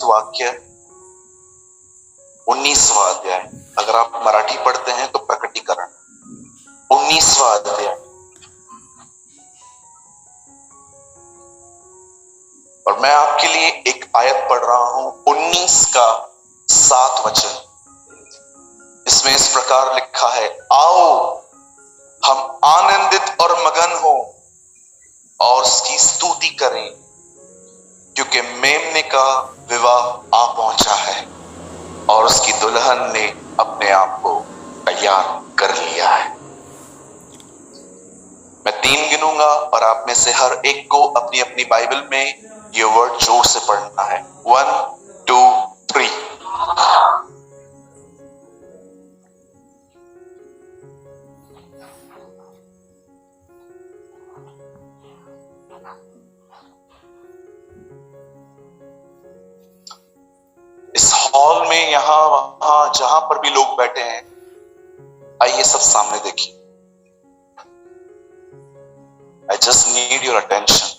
वाक्य 19वां अध्याय। अगर आप मराठी पढ़ते हैं तो प्रकटीकरण 19वां अध्याय। और मैं आपके लिए एक आयत पढ़ रहा हूं 19 का 7 वचन। इसमें इस प्रकार लिखा है, आओ हम आनंदित और मगन हो और उसकी स्तुति करें, क्योंकि मेमने का विवाह आ पहुंचा है और उसकी दुल्हन ने अपने आप को तैयार कर लिया है। मैं 3 गिनूंगा और आप में से हर एक को अपनी अपनी बाइबल में ये वर्ड जोर से पढ़ना है। 1 2 3। इस हॉल में यहां वहां जहां पर भी लोग बैठे हैं, आइए सब सामने देखिए। I just need your attention.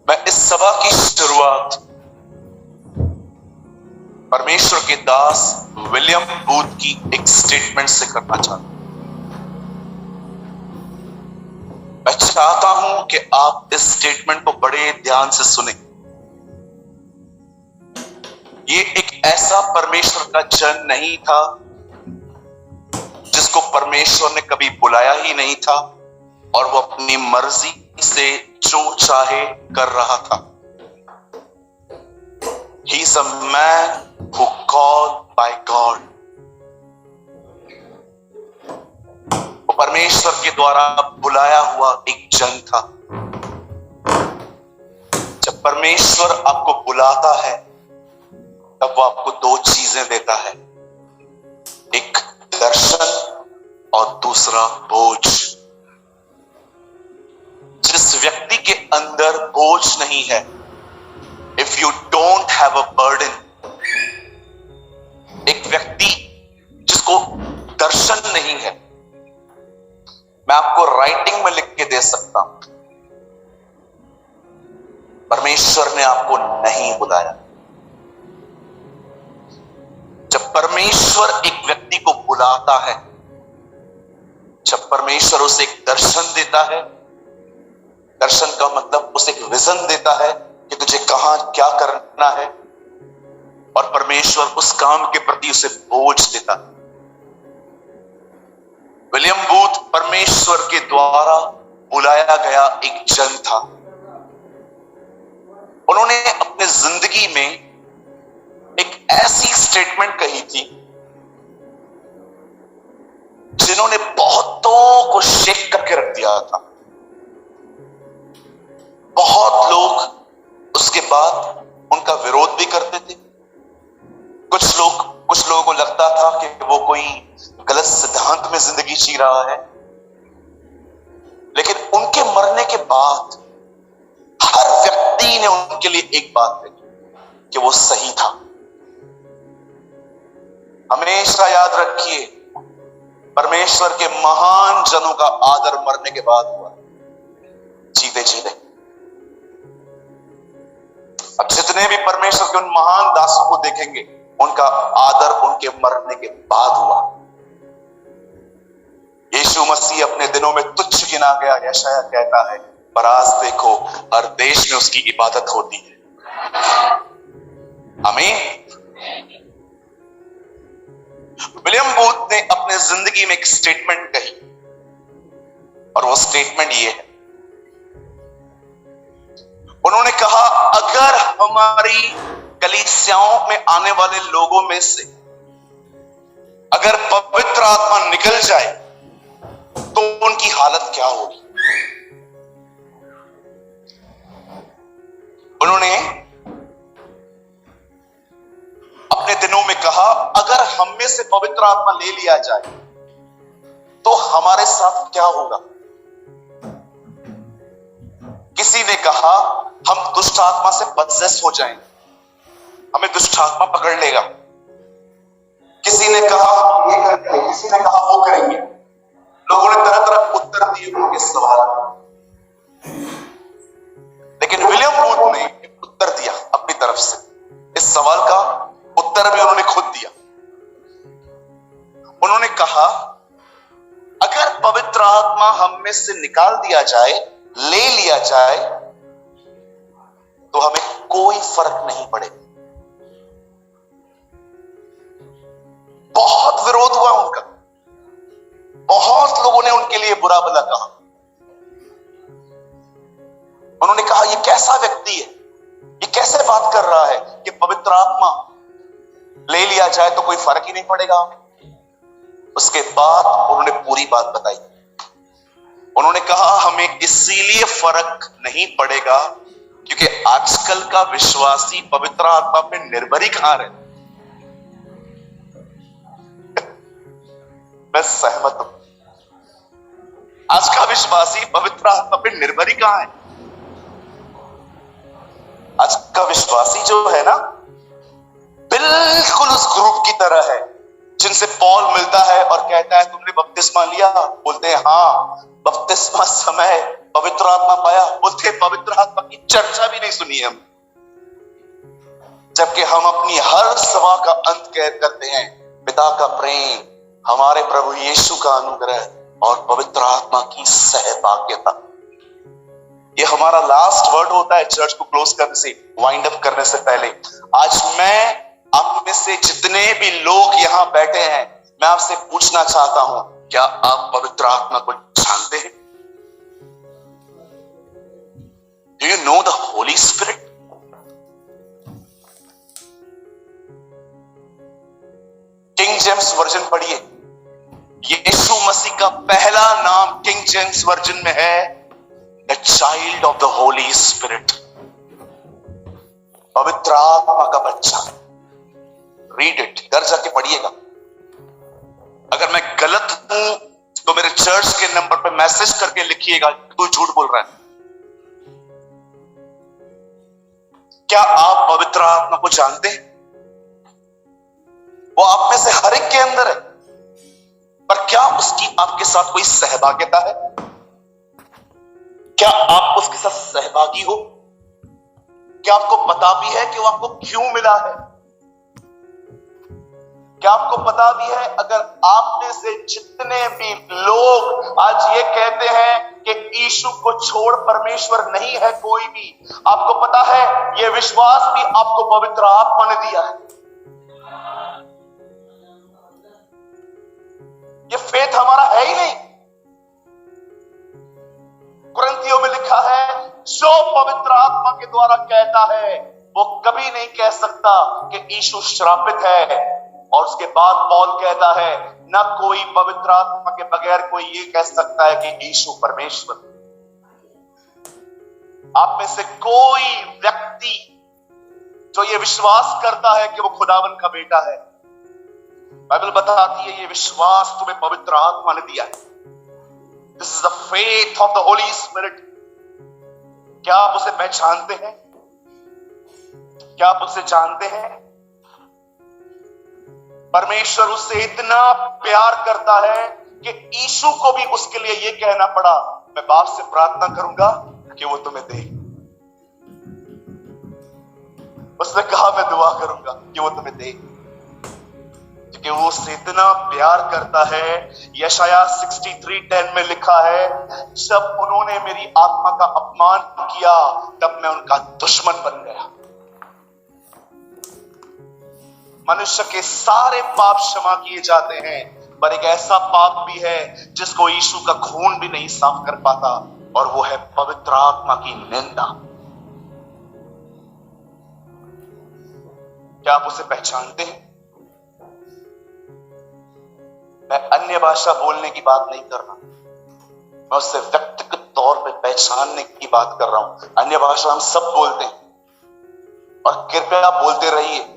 मैं इस सभा की शुरुआत परमेश्वर के दास विलियम बूथ की एक स्टेटमेंट से करना चाहता हूं। मैं चाहता हूं कि आप इस स्टेटमेंट को बड़े ध्यान से सुनें। ये एक ऐसा परमेश्वर का जन नहीं था जिसको परमेश्वर ने कभी बुलाया ही नहीं था और वो अपनी मर्जी से जो चाहे कर रहा था। He is a man who called by God. वो परमेश्वर के द्वारा बुलाया हुआ एक जन था। जब परमेश्वर आपको बुलाता है तब वो आपको 2 चीजें देता है, एक दर्शन और दूसरा बोझ। जिस व्यक्ति के अंदर बोझ नहीं है, if you don't have a burden, एक व्यक्ति जिसको दर्शन नहीं है, मैं आपको राइटिंग में लिख के दे सकता हूं, परमेश्वर ने आपको नहीं बुलाया। जब परमेश्वर एक व्यक्ति को बुलाता है, जब परमेश्वर उसे एक दर्शन देता है, दर्शन का मतलब उसे एक विजन देता है कि तुझे कहां क्या करना है, और परमेश्वर उस काम के प्रति उसे बोझ देता है। विलियम बूथ परमेश्वर के द्वारा बुलाया गया एक जन था। उन्होंने अपने जिंदगी में एक ऐसी स्टेटमेंट कही थी जिन्होंने बहुतों को शेक करके रख दिया था। बहुत लोग उसके बाद उनका विरोध भी करते थे। कुछ लोगों को लगता था कि वो कोई गलत सिद्धांत में जिंदगी जी रहा है, लेकिन उनके मरने के बाद हर व्यक्ति ने उनके लिए एक बात कही कि वो सही था। हमेशा याद रखिए, परमेश्वर के महान जनों का आदर मरने के बाद हुआ, जीते जी नहीं। अब जितने भी परमेश्वर के उन महान दासों को देखेंगे, उनका आदर उनके मरने के बाद हुआ। यीशु मसीह अपने दिनों में तुच्छ गिना गया, यशायाह कहता है, पर आज देखो हर देश में उसकी इबादत होती है। आमीन। विलियम बूथ ने अपने जिंदगी में एक स्टेटमेंट कही, और वो स्टेटमेंट ये है। उन्होंने कहा, अगर हमारी कलीसियाओं में आने वाले लोगों में से अगर पवित्र आत्मा निकल जाए तो उनकी हालत क्या होगी। उन्होंने अपने दिनों में कहा, अगर हम में से पवित्र आत्मा ले लिया जाए तो हमारे साथ क्या होगा। किसी ने कहा, हम दुष्ट आत्मा से पजेस हो जाएंगे, हमें दुष्ट आत्मा पकड़ लेगा। किसी ने कहा ये करेंगे, किसी ने कहा वो करेंगे। लोगों ने तरह तरह उत्तर दिए उनके सवाल। उन्होंने कहा अगर पवित्र आत्मा हम में से निकाल दिया जाए, ले लिया जाए, तो हमें कोई फर्क नहीं पड़ेगा। बहुत विरोध हुआ उनका, बहुत लोगों ने उनके लिए बुरा भला कहा। उन्होंने कहा ये कैसा व्यक्ति है, ये कैसे बात कर रहा है कि पवित्र आत्मा ले लिया जाए तो कोई फर्क ही नहीं पड़ेगा। उसके बाद उन्होंने पूरी बात बताई। उन्होंने कहा हमें इसीलिए फर्क नहीं पड़ेगा क्योंकि आजकल का विश्वासी पवित्र आत्मा पे निर्भर ही कहां रहे। मैं सहमत हूं, आज का विश्वासी पवित्र आत्मा पे निर्भर ही कहां है। आज का विश्वासी जो है ना, बिल्कुल उस ग्रुप की तरह है जिनसे पौल मिलता है और कहता है तुमने बपतिस्मा लिया, बोलते हैं हाँ। बपतिस्मा समय पवित्र आत्मा पाया, बोलते हैं पवित्र आत्मा की चर्चा भी नहीं सुनी हम। जबकि हम अपनी हर सभा का अंत करते हैं पिता का प्रेम, हमारे प्रभु यीशु का अनुग्रह और पवित्र आत्मा की सहभागिता। ये हमारा लास्ट वर्ड होता है चर्च को क्लोज करने से, वाइंड अप करने से पहले। आज मैं आप में से जितने भी लोग यहां बैठे हैं, मैं आपसे पूछना चाहता हूं, क्या आप पवित्र आत्मा को जानते हैं? Do you know the Holi spirit? King James version पढ़िए, यीशु मसीह का पहला नाम किंग जेम्स वर्जन में है the child of the Holi spirit, पवित्र आत्मा का बच्चा। रीड इट, घर जाके पढ़िएगा। अगर मैं गलत हूं तो मेरे चर्च के नंबर पे मैसेज करके लिखिएगा तू झूठ बोल रहा है। क्या आप पवित्र आत्मा को जानते हैं? वो आप में से हर एक के अंदर है, पर क्या उसकी आपके साथ कोई सहभागिता है? क्या आप उसके साथ सहभागी हो? क्या आपको पता भी है कि वो आपको क्यों मिला है? क्या आपको पता भी है अगर आप में से जितने भी लोग आज ये कहते हैं कि यीशु को छोड़ परमेश्वर नहीं है कोई भी, आपको पता है ये विश्वास भी आपको पवित्र आत्मा ने दिया है। ये फेथ हमारा है ही नहीं। कुरिन्थियों में लिखा है जो पवित्र आत्मा के द्वारा कहता है वो कभी नहीं कह सकता कि यीशु श्रापित है। और उसके बाद पौल कहता है न कोई पवित्र आत्मा के बगैर कोई ये कह सकता है कि यीशु परमेश्वर। आप में से कोई व्यक्ति जो ये विश्वास करता है कि वो खुदावन का बेटा है, बाइबल बताती है ये विश्वास तुम्हें पवित्र आत्मा ने दिया है। This is the faith of the Holi spirit. क्या आप उसे पहचानते हैं? क्या आप उसे जानते हैं? परमेश्वर उससे इतना प्यार करता है कि यीशु को भी उसके लिए ये कहना पड़ा, मैं बाप से प्रार्थना करूंगा कि वो तुम्हें दे। उसने कहा मैं दुआ करूंगा कि वो तुम्हें दे, क्योंकि वो उससे इतना प्यार करता है। यशाया 63:10 में लिखा है जब उन्होंने मेरी आत्मा का अपमान किया तब मैं उनका दुश्मन बन गया। मनुष्य के सारे पाप क्षमा किए जाते हैं, पर एक ऐसा पाप भी है जिसको यीशु का खून भी नहीं साफ कर पाता, और वो है पवित्र आत्मा की निंदा। क्या आप उसे पहचानते हैं? मैं अन्य भाषा बोलने की बात नहीं कर रहा, मैं उससे व्यक्तिगत तौर पे पहचानने की बात कर रहा हूं। अन्य भाषा हम सब बोलते हैं, और कृपया बोलते रहिए।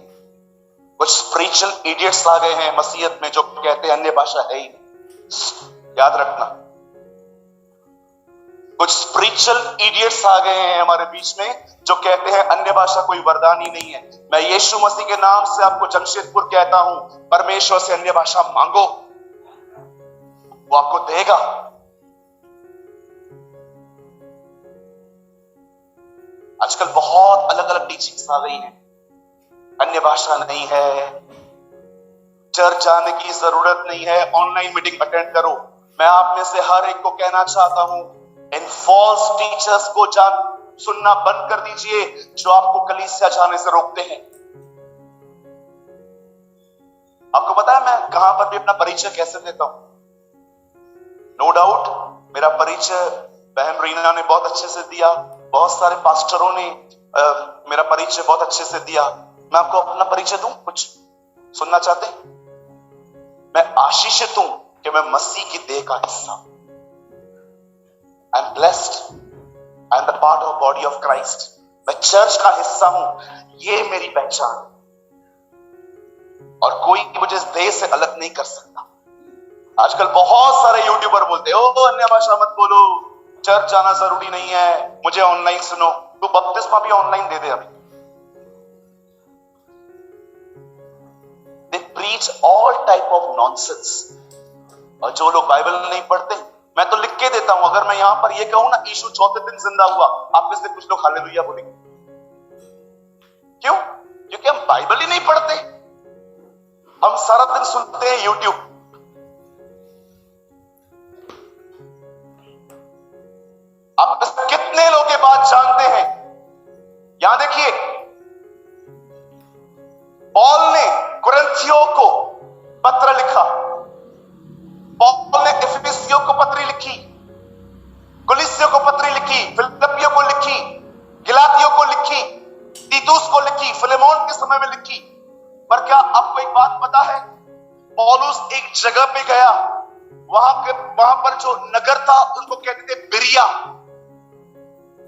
कुछ स्पिरिचुअल इडियट्स आ गए हैं मसीहत में जो कहते हैं अन्य भाषा है ही नहीं। याद रखना, कुछ स्पिरिचुअल इडियट्स आ गए हैं हमारे बीच में जो कहते हैं अन्य भाषा कोई वरदान ही नहीं है। मैं यीशु मसीह के नाम से आपको जमशेदपुर कहता हूं, परमेश्वर से अन्य भाषा मांगो, वो आपको देगा। आजकल बहुत अलग अलग टीचिंग्स आ गई हैं। अन्य भाषा नहीं है, चर्च जाने की जरूरत नहीं है, ऑनलाइन मीटिंग अटेंड करो। मैं आप में से हर एक को कहना चाहता हूं, इन फॉल्स टीचर्स को सुनना बंद कर दीजिए जो आपको कलीसिया जाने से रोकते हैं। आपको पता है मैं कहां पर भी अपना परिचय कैसे देता हूं? नो डाउट मेरा परिचय बहन रीना ने बहुत अच्छे से दिया, बहुत सारे पास्टरों ने मेरा परिचय बहुत अच्छे से दिया। मैं आपको अपना परिचय दूं? कुछ सुनना चाहते हैं? मैं आशीषित हूं कि मैं मसीह की देह का हिस्सा हूं। I am blessed, I am the part of body of Christ. मैं चर्च का हिस्सा हूं, ये मेरी पहचान, और कोई मुझे इस देह से अलग नहीं कर सकता। आजकल बहुत सारे यूट्यूबर बोलते हैं, ओ अन्य भाषा मत बोलो, चर्च जाना जरूरी नहीं है, मुझे ऑनलाइन सुनो। तो बपतिस्मा भी ऑनलाइन दे दे अभी। They preach all type of nonsense। और जो लोग बाइबल नहीं पढ़ते, मैं तो लिख के देता हूं, अगर मैं यहां पर ये कहूं ना यीशु चौथे दिन जिंदा हुआ, आप में से कुछ लोग हालेलुया बोलेंगे। क्यों? क्योंकि हम बाइबल ही नहीं पढ़ते, हम सारा दिन सुनते हैं यूट्यूब। आप कितने लोग ये बात जानते हैं? यहां देखिए, पौल ने कुरिन्थियों को पत्र लिखा, पौल ने इफिसियों को पत्री लिखी, कुलिसियों को पत्री लिखी, फिलिप्पियों को लिखी, गलातियों को लिखी, तीतुस को लिखी, फिलेमोन के समय में लिखी। पर क्या आपको एक बात पता है? पौलुस एक जगह पे गया, वहां पर जो नगर था उनको कहते थे बिरिया।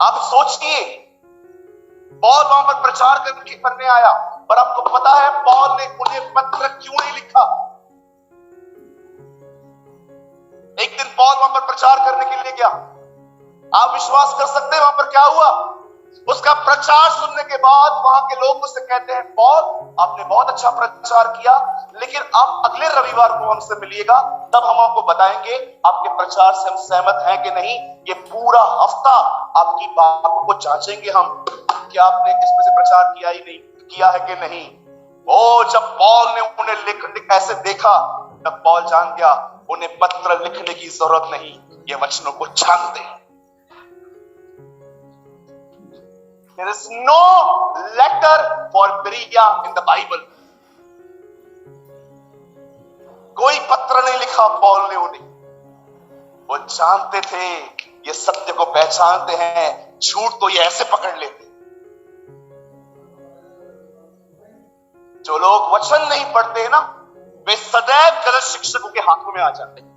आप सोचिए, पौल वहां पर प्रचार करने आया, पर आपको पता है पौल ने उन्हें पत्र क्यों नहीं लिखा? एक दिन पौल वहां पर प्रचार करने के लिए गया, आप विश्वास कर सकते हैं वहां पर क्या हुआ? उसका प्रचार सुनने के बाद वहां के लोग उससे कहते हैं, पौल आपने बहुत अच्छा प्रचार किया, लेकिन आप अगले रविवार को हमसे मिलिएगा, तब हम आपको बताएंगे आपके प्रचार से हम सहमत हैं कि नहीं। ये पूरा हफ्ता आपकी बातों को जांचेंगे हम कि आपने इसमें से प्रचार किया ही नहीं किया है कि नहीं। ओ जब पौल ने उन्हें लिख ऐसे देखा, तब पौल जान गया उन्हें पत्र लिखने की जरूरत नहीं, ये वचनों को जानते हैं। There is no letter for Berea in the Bible। कोई पत्र नहीं लिखा पौल ने उन्हें। वो जानते थे, ये सत्य को पहचानते हैं, झूठ तो ये ऐसे पकड़ लेते। जो लोग वचन नहीं पढ़ते ना, वे सदैव गलत शिक्षकों के हाथों में आ जाते हैं।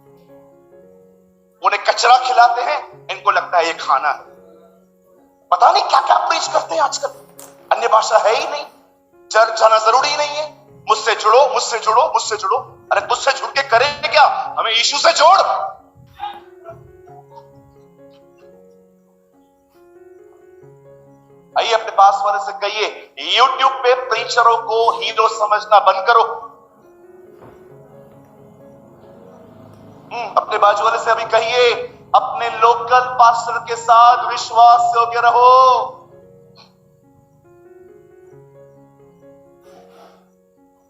उन्हें कचरा खिलाते हैं, इनको लगता है ये खाना है। पता नहीं क्या क्या प्रीच करते हैं आजकल। अन्य भाषा है ही नहीं, चर्च जाना जरूरी नहीं है, मुझसे जुड़ो मुझसे जुड़ो मुझसे जुड़ो। अरे मुझसे जुड़ के करें क्या? हमें यीशु से जोड़। आइए अपने पास वाले से कहिए, यूट्यूब पे प्रीचरों को हीरो समझना बंद करो। अपने बाजू वाले से अभी कहिए, अपने लोकल पास्टर के साथ विश्वास योग्य रहो।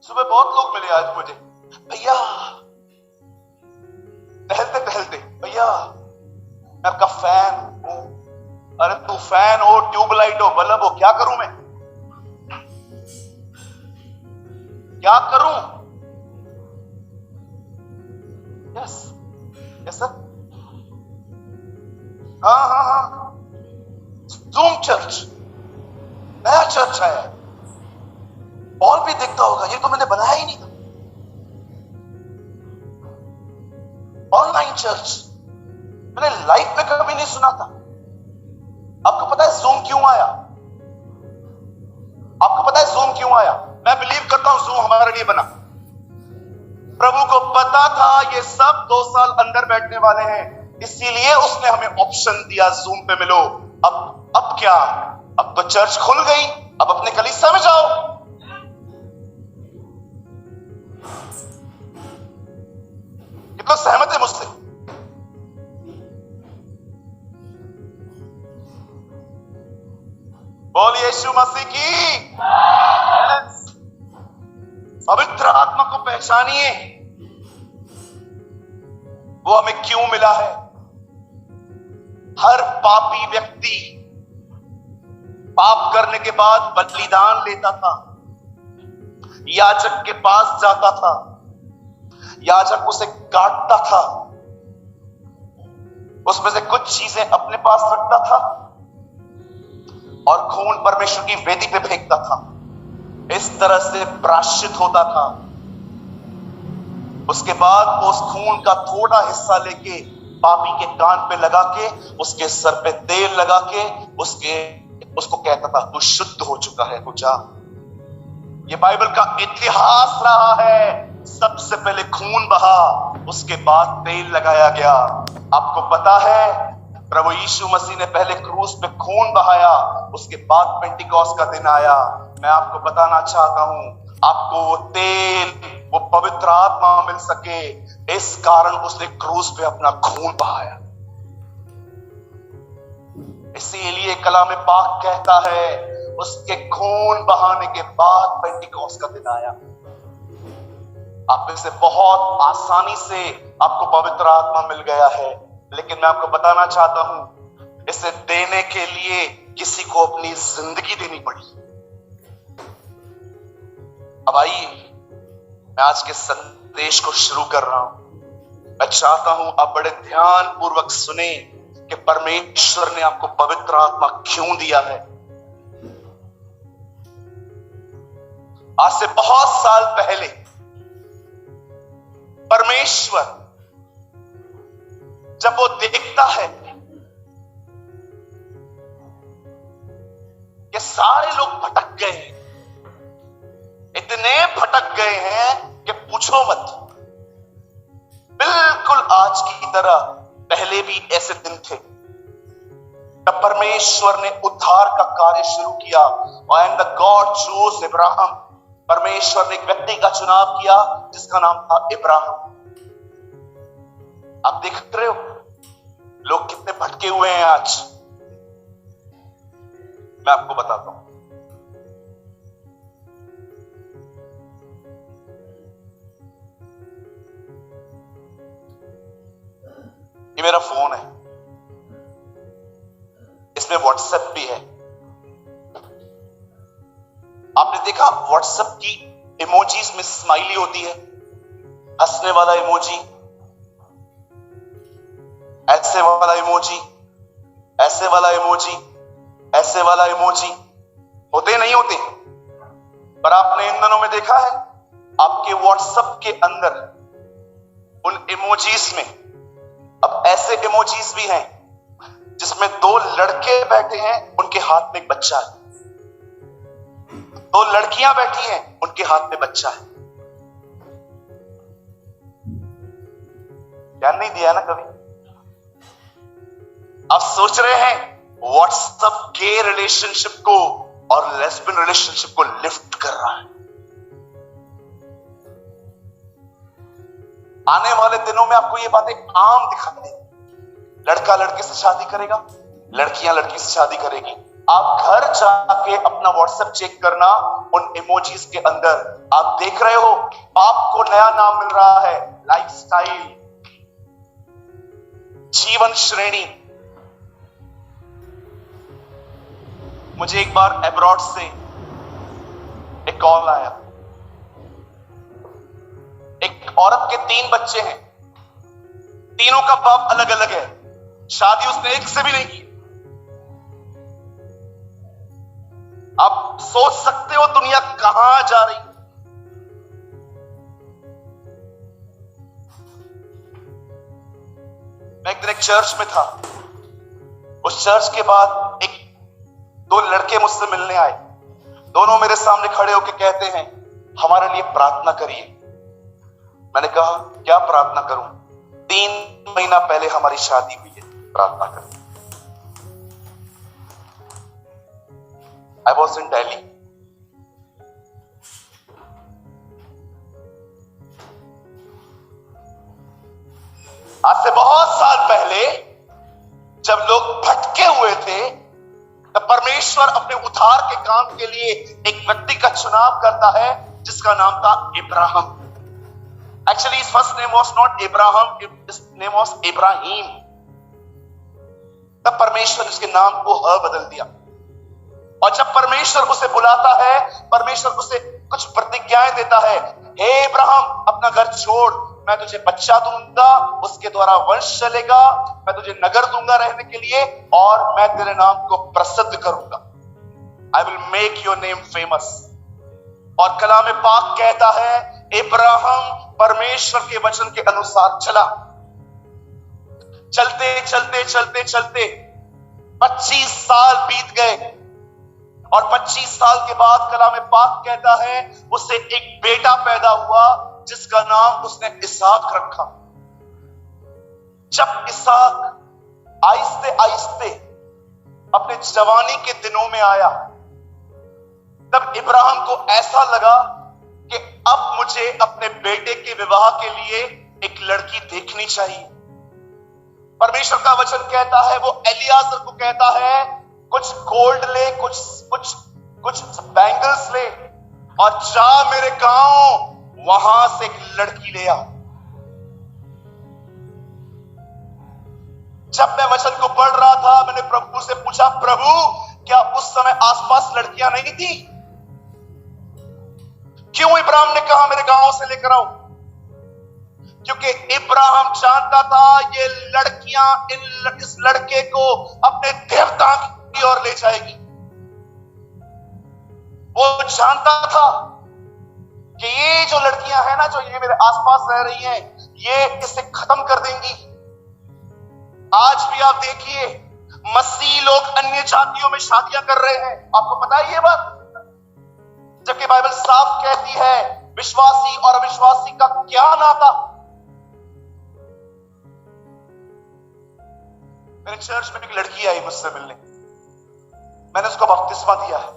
सुबह बहुत लोग मिले आज मुझे, भैया टहलते टहलते, भैया मैं आपका फैन हूं। अरे तू फैन हो, ट्यूबलाइट हो, बल्ब हो, क्या करूं मैं? क्या करूं? यस यस सर, हाँ, जूम चर्च, नया चर्च आया, पॉल भी देखता होगा, ये तो मैंने बनाया ही नहीं था। ऑनलाइन चर्च मैंने लाइफ में कभी नहीं सुना था। आपको पता है जूम क्यों आया? आपको पता है जूम क्यों आया? मैं बिलीव करता हूं जूम हमारे लिए बना। प्रभु को पता था ये सब 2 साल अंदर बैठने वाले हैं, इसीलिए उसने हमें ऑप्शन दिया, जूम पे मिलो। अब क्या? अब तो चर्च खुल गई, अब अपने कलीसिया में जाओ। कितना सहमत है मुझसे? बोल यीशु मसीह की। पवित्र आत्मा को पहचानिए वो हमें क्यों मिला है। हर पापी व्यक्ति पाप करने के बाद बलिदान लेता था, याजक के पास जाता था, याजक उसे काटता था, उसमें से कुछ चीजें अपने पास रखता था और खून परमेश्वर की वेदी पे फेंकता था। इस तरह से प्रायश्चित होता था। उसके बाद उस खून का थोड़ा हिस्सा लेके पापी के कान पे लगा के, उसके सर पे तेल लगा के उसको कहता था तू शुद्ध हो चुका है, तू जा। ये बाइबल का इतिहास रहा है। सबसे पहले खून बहा, उसके बाद तेल लगाया गया। आपको पता है प्रभु यीशु मसीह ने पहले क्रूस पे खून बहाया, उसके बाद पेंटिकॉस्ट का दिन आया। मैं आपको बताना चाहता हूं, आपको वो तेल, वो पवित्र आत्मा मिल सके, इस कारण उसने क्रूस पे अपना खून बहाया। इसीलिए कलाम पाक कहता है उसके खून बहाने के बाद पेंटिकॉस्ट का दिन आया। आप में से बहुत आसानी से आपको पवित्र आत्मा मिल गया है, लेकिन मैं आपको बताना चाहता हूं इसे देने के लिए किसी को अपनी जिंदगी देनी पड़ी। अब आइए मैं आज के संदेश को शुरू कर रहा हूं। मैं चाहता हूं आप बड़े ध्यान पूर्वक सुने कि परमेश्वर ने आपको पवित्र आत्मा क्यों दिया है। आज से बहुत साल पहले परमेश्वर जब वो देखता है कि सारे लोग भटक गए हैं, इतने भटक गए हैं कि पूछो मत, बिल्कुल आज की तरह पहले भी ऐसे दिन थे, तब परमेश्वर ने उद्धार का कार्य शुरू किया। And the God chose Ibrahim, परमेश्वर ने एक व्यक्ति का चुनाव किया जिसका नाम था इब्राहिम। आप देख रहे हो लोग कितने भटके हुए हैं आज। मैं आपको बताता हूं, ये मेरा फोन है, इसमें व्हाट्सएप भी है। आपने देखा व्हाट्सएप की इमोजीज में स्माइली होती है, हंसने वाला इमोजी, ऐसे वाला इमोजी, ऐसे वाला इमोजी, ऐसे वाला इमोजी, होते नहीं होते? पर आपने इन दिनों में देखा है आपके व्हाट्सएप के अंदर उन इमोजीज में अब ऐसे इमोजीज भी हैं जिसमें दो लड़के बैठे हैं, उनके हाथ में एक बच्चा है, दो लड़कियां बैठी हैं, उनके हाथ में बच्चा है। ध्यान नहीं दिया ना कभी? आप सोच रहे हैं व्हाट्सएप के रिलेशनशिप को और लेस्बियन रिलेशनशिप को लिफ्ट कर रहा है। आने वाले दिनों में आपको ये बातें आम दिखाई देंगी। लड़का लड़के से शादी करेगा, लड़कियां लड़की से शादी करेगी। आप घर जाके अपना व्हाट्सएप चेक करना, उन इमोजीज के अंदर आप देख रहे हो पाप को नया नाम मिल रहा है, लाइफस्टाइल, जीवन श्रेणी। मुझे एक बार अब्रॉड से एक कॉल आया, एक औरत के 3 बच्चे हैं, तीनों का बाप अलग अलग है, शादी उसने एक से भी नहीं की। आप सोच सकते हो दुनिया कहां जा रही। मैं एक दिन एक चर्च में था, उस चर्च के बाद एक 2 लड़के मुझसे मिलने आए। दोनों मेरे सामने खड़े होकर कहते हैं हमारे लिए प्रार्थना करिए। मैंने कहा क्या प्रार्थना करूं? 3 महीना पहले हमारी शादी हुई है, प्रार्थना करिए। I was in Delhi. आज से बहुत साल पहले जब लोग भटके हुए थे, तब परमेश्वर अपने उद्धार के काम के लिए एक व्यक्ति का चुनाव करता है जिसका नाम था Ibrahim. Actually, his first name was not Abraham, his name was Ibrahim. तब परमेश्वर उसके नाम को ह बदल दिया। और जब परमेश्वर उसे बुलाता है, परमेश्वर उसे कुछ प्रतिज्ञाएं देता है। हे इब्राहिम, अपना घर छोड़, मैं तुझे बच्चा दूंगा, उसके द्वारा वंश चलेगा, मैं तुझे नगर दूंगा रहने के लिए, और मैं तेरे नाम को प्रसिद्ध करूंगा। I will make your name famous। और कलाम पाक कहता है, इब्राहिम परमेश्वर के वचन के अनुसार चला। चलते चलते चलते चलते 25 साल बीत गए, और 25 साल के बाद कलाम पाक कहता है उसे एक बेटा पैदा हुआ, जिसका नाम उसने इसहाक रखा। जब इसहाक आहिस्ते आहिस्ते अपने जवानी के दिनों में आया, तब इब्राहिम को ऐसा लगा कि अब मुझे अपने बेटे के विवाह के लिए एक लड़की देखनी चाहिए। परमेश्वर का वचन कहता है, वो एलियाजर को कहता है, कुछ गोल्ड ले, कुछ बैंगल्स ले, और जा मेरे गांव, वहां से एक लड़की ले आ। जब मैं वचन को पढ़ रहा था, मैंने प्रभु से पूछा, प्रभु क्या उस समय आसपास लड़कियां नहीं थी? क्यों इब्राहिम ने कहा मेरे गांव से लेकर आओ? क्योंकि इब्राहिम जानता था ये लड़कियां इस लड़के को अपने देवता की ओर ले जाएगी। वो जानता था कि ये जो लड़कियां हैं ना, जो ये मेरे आसपास रह रही हैं, ये इसे खत्म कर देंगी। आज भी आप देखिए, मसीह लोग अन्य जातियों में शादियां कर रहे हैं। आपको पता है ये बात? जबकि बाइबल साफ कहती है विश्वासी और अविश्वासी का क्या नाता। मेरे चर्च में एक लड़की आई मुझसे मिलने, मैंने उसको बपतिस्मा दिया है।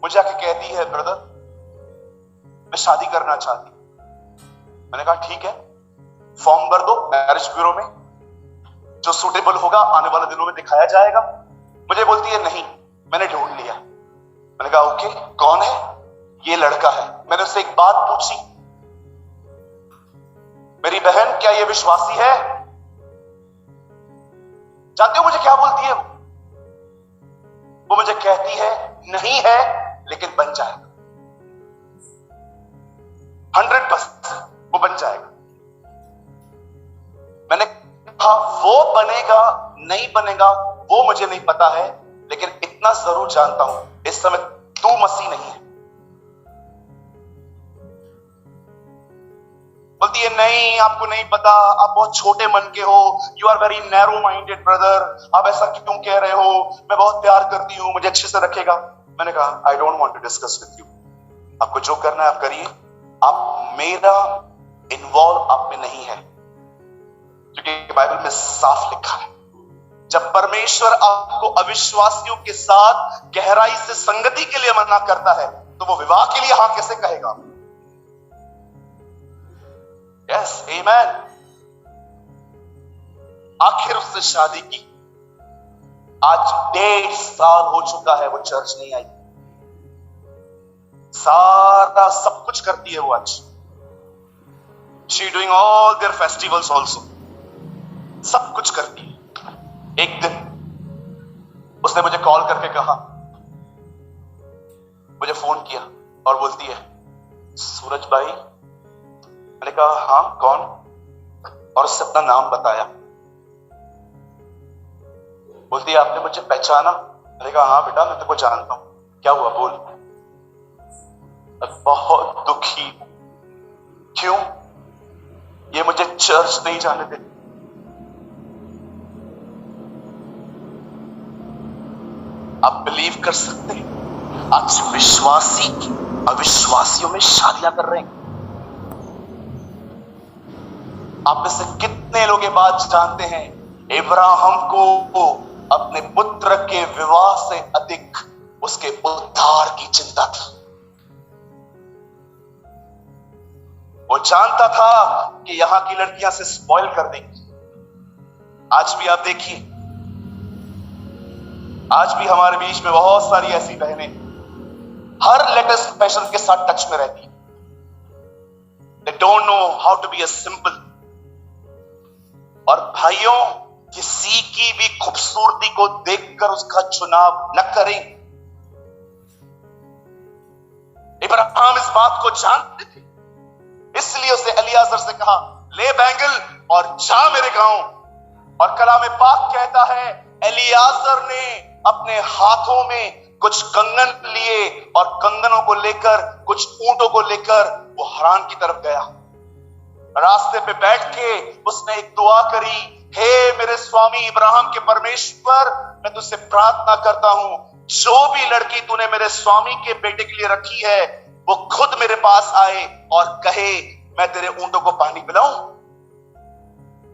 मुझे आके कहती है, ब्रदर मैं शादी करना चाहती। मैंने कहा ठीक है, फॉर्म भर दो मैरिज ब्यूरो में, जो सूटेबल होगा आने वाले दिनों में दिखाया जाएगा। मुझे बोलती है नहीं, मैंने ढूंढ लिया। मैंने कहा ओके, कौन है? ये लड़का है। मैंने उससे एक बात पूछी, मेरी बहन क्या ये विश्वासी है? जानते हो मुझे क्या बोलती है? वो मुझे कहती है नहीं है, लेकिन बन जाएगा, 100% वो बन जाएगा। मैंने कहा वो बनेगा नहीं बनेगा वो मुझे नहीं पता है, लेकिन इतना जरूर जानता हूं, इस समय तू मसीह नहीं है। बोलती है नहीं, आपको नहीं पता, आप बहुत छोटे मन के हो, you are very narrow minded brother, आप ऐसा क्यों कह रहे हो? मैं बहुत प्यार करती हूं, मुझे अच्छे से रखेगा। मैंने कहा I don't want to discuss with you, आपको जो करना है आप करिए, आप मेरा इन्वॉल्व आप में नहीं है, क्योंकि बाइबल में साफ लिखा है जब परमेश्वर आपको अविश्वासियों के साथ गहराई से संगति के लिए मना करता है, तो वो विवाह के लिए हां कैसे कहेगा? यस, आमेन। आखिर उससे शादी की, आज 1.5 साल हो चुका है, वो चर्च नहीं आई। सारा सब कुछ करती है वो आज। She doing all their festivals also, सब कुछ करती है। एक दिन उसने मुझे कॉल करके कहा, मुझे फोन किया और बोलती है सूरज भाई। मैंने कहा हाँ कौन? और उससे अपना नाम बताया। बोलती है आपने मुझे पहचाना? मैंने कहा हाँ बेटा, मैं तुमको जानता हूं। क्या हुआ बोल? बहुत दुखी। क्यों? ये मुझे चर्च नहीं जाने देती। आप बिलीव कर सकते हैं, आज विश्वासी अविश्वासियों में शादियां कर रहे हैं। आप में से कितने लोग ये बात जानते हैं, इब्राहिम को अपने पुत्र के विवाह से अधिक उसके उद्धार की चिंता थी। वो जानता था कि यहां की लड़कियां से स्पॉइल कर देंगी। आज भी आप देखिए, आज भी हमारे बीच में बहुत सारी ऐसी बहनें हर लेटेस्ट फैशन के साथ टच में रहती हैं, They don't know how to be a simple. और भाइयों, किसी की भी खूबसूरती को देखकर उसका चुनाव न करें। इब्राहिम इस बात को जानते थे, इसलिए उसे एलियाजर से कहा, ले बैंगल और जा मेरे गांव। और कलाम पाक कहता है, एलियाजर ने अपने हाथों में कुछ कंगन लिए और कंगनों को लेकर, कुछ ऊंटों को लेकर वो हारान की तरफ गया। रास्ते पे बैठ के उसने एक दुआ करी, हे मेरे स्वामी इब्राहिम के परमेश्वर, मैं तुझसे प्रार्थना करता हूं, जो भी लड़की तूने मेरे स्वामी के बेटे के लिए रखी है वो खुद मेरे पास आए और कहे मैं तेरे ऊंटों को पानी पिलाऊं।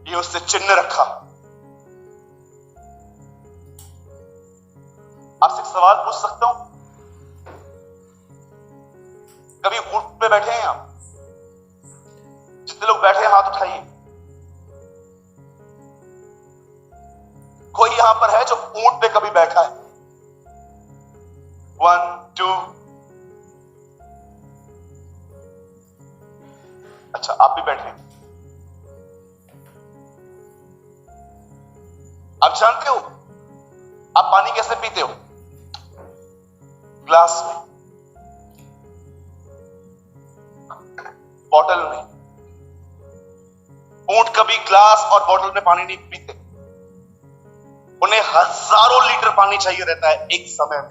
ये उससे चिन्ह रखा। आपसे एक सवाल पूछ सकता हूं, कभी ऊंट पे बैठे हैं आप? जितने लोग बैठे हैं हाथ उठाइए। कोई यहां पर है जो ऊंट पे कभी बैठा है? 1 2। अच्छा, आप भी बैठे हैं। आप जानते हो आप पानी कैसे पीते हो? ग्लास में, बॉटल में। ऊंट कभी ग्लास और बॉटल में पानी नहीं पीते। उन्हें हजारों लीटर पानी चाहिए रहता है एक समय में,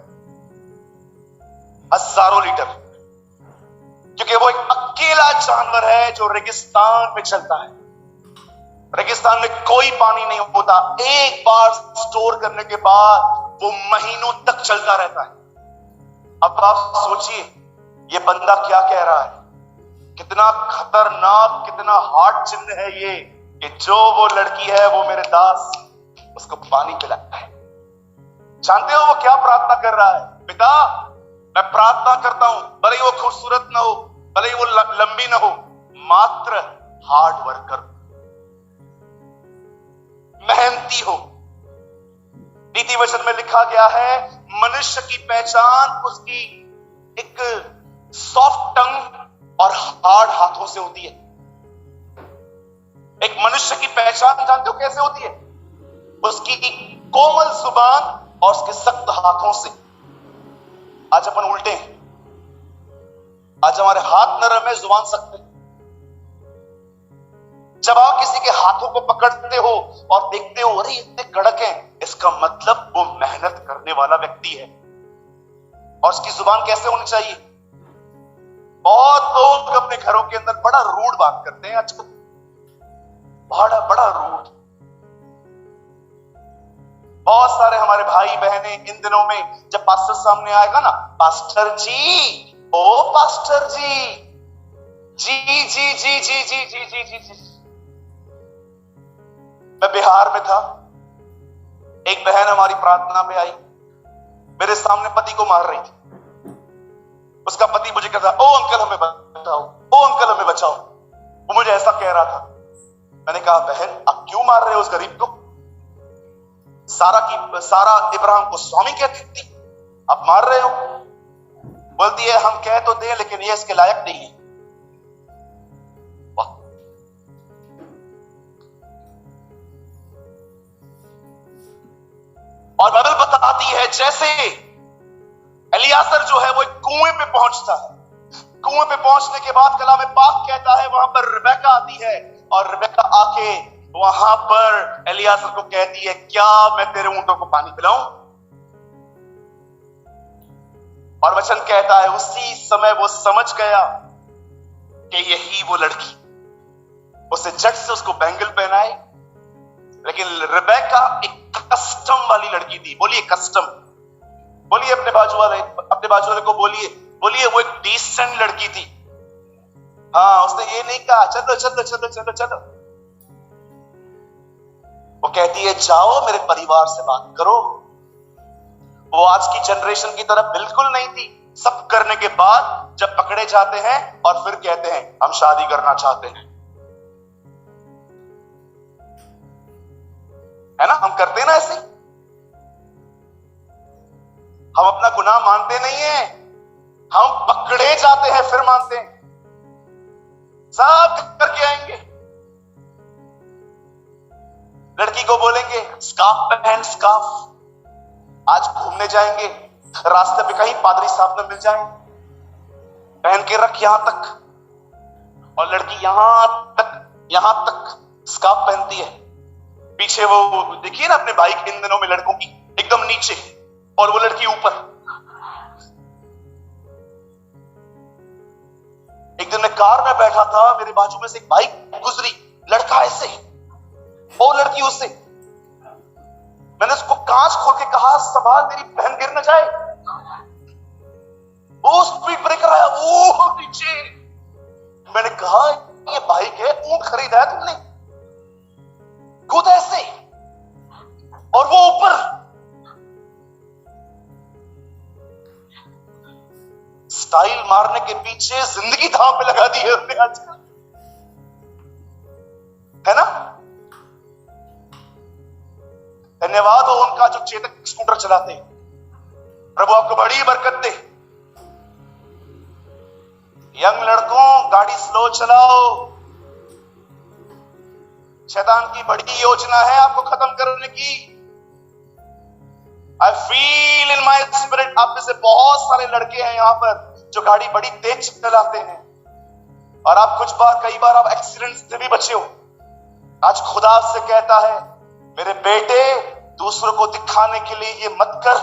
हजारों लीटर, क्योंकि वो एक अकेला जानवर है जो रेगिस्तान में चलता है। रेगिस्तान में कोई पानी नहीं होता। एक बार स्टोर करने के बाद वो महीनों तक चलता रहता है। अब आप सोचिए ये बंदा क्या कह रहा है, कितना खतरनाक, कितना हार्ड चिन्ह है ये, कि जो वो लड़की है वो मेरे दास उसको पानी पिलाता है। जानते हो वो क्या प्रार्थना कर रहा है? पिता, मैं प्रार्थना करता हूं, भले ही वो खूबसूरत ना हो, भले ही वो लंबी ना हो, मात्र हार्ड वर्कर, मेहनती हो। नीति वचन में लिखा गया है, मनुष्य की पहचान उसकी एक सॉफ्ट टंग और हार्ड हाथों से होती है। एक मनुष्य की पहचान जानते हो कैसे होती है? उसकी कोमल जुबान और उसके सख्त हाथों से। आज अपन उल्टे हैं। आज हमारे हाथ नरम है, जुबान सख्त है। जब आप किसी के हाथों को पकड़ते हो और देखते हो अरे इतने कड़क हैं, इसका मतलब वो मेहनत करने वाला व्यक्ति है। और उसकी जुबान कैसे होनी चाहिए? बहुत लोग अपने घरों के अंदर बड़ा रूड बात करते हैं आजकल, बड़ा बड़ा रूड। बहुत सारे हमारे भाई बहनें इन दिनों में जब पास्टर सामने आएगा ना, पास्टर जी, ओ पास्टर जी, जी जी जी जी जी जी जी जी जी। मैं बिहार में था, एक बहन हमारी प्रार्थना में आई, मेरे सामने पति को मार रही थी। उसका पति मुझे कहता, ओ अंकल हमें बचाओ, ओ अंकल हमें बचाओ। वो मुझे ऐसा कह रहा था। मैंने कहा, बहन आप क्यों मार रहे हो उस गरीब को? सारा इब्राहिम को स्वामी कहती थी, आप मार रहे हो। बोलती है हम कह तो दें लेकिन ये इसके लायक नहीं है। और बाइबल बताती है जैसे एलियासर जो है वो एक कुएं पे पहुंचता है, कुएं पे पहुंचने के बाद कलाम पाक कहता है वहां पर रिबेका आती है और रिबेका आके वहां पर एलियासर को कहती है, क्या मैं तेरे ऊंटों को पानी पिलाऊं? और वचन कहता है उसी समय वो समझ गया कि यही वो लड़की। उसे झट से उसको बैंगल पहनाए। लेकिन रिबेका एक कस्टम वाली लड़की थी। बोलिए कस्टम। बोलिए अपने बाजू वाले को बोलिए वो एक डिसेंट लड़की थी। हाँ, उसने ये नहीं कहा चलो चलो चलो चलो चलो। वो कहती है जाओ मेरे परिवार से बात करो। वो आज की जनरेशन की तरह बिल्कुल नहीं थी। सब करने के बाद जब पकड़े जाते हैं और फिर कहते हैं हम शादी करना चाहते हैं, है ना? हम करते हैं ना ऐसे। हम अपना गुनाह मानते नहीं है, हम पकड़े जाते हैं फिर मानते हैं। सब करके आएंगे। लड़की को बोलेंगे स्कार्फ पहन, स्कार्फ, आज घूमने जाएंगे, रास्ते पे कहीं पादरी साहब न मिल जाए, पहन के रख यहां तक। और लड़की यहां तक स्कार्फ पहनती है, पीछे वो देखिए ना अपने बाइक इन दिनों में लड़कों की एकदम नीचे और वो लड़की ऊपर। एक दिन मैं कार में बैठा था, मेरे बाजू में से एक बाइक गुजरी, लड़का ऐसे और लड़की उससे। मैंने उसको कांच खोल के कहा संभाल मेरी बहन गिर न जाए। वो स्पीड ब्रेकर आया, वो नीचे। मैंने कहा ये बाइक है, ऊंट खरीदा है तुमने, खुद ऐसे और वो ऊपर। स्टाइल मारने के पीछे जिंदगी दांव पे लगा दी है उसने आजकल, है ना। धन्यवाद हो उनका जो चेतक स्कूटर चलाते हैं, प्रभु आपको बड़ी बरकत दे। यंग लड़कों गाड़ी स्लो चलाओ, शैतान की बड़ी योजना है आपको खत्म करने की। I feel in my spirit, आप में से बहुत सारे लड़के हैं यहां पर जो गाड़ी बड़ी तेज चलाते हैं और आप कई बार आप एक्सीडेंट से भी बचे हो। आज खुदा से कहता है मेरे बेटे दूसरों को दिखाने के लिए ये मत कर।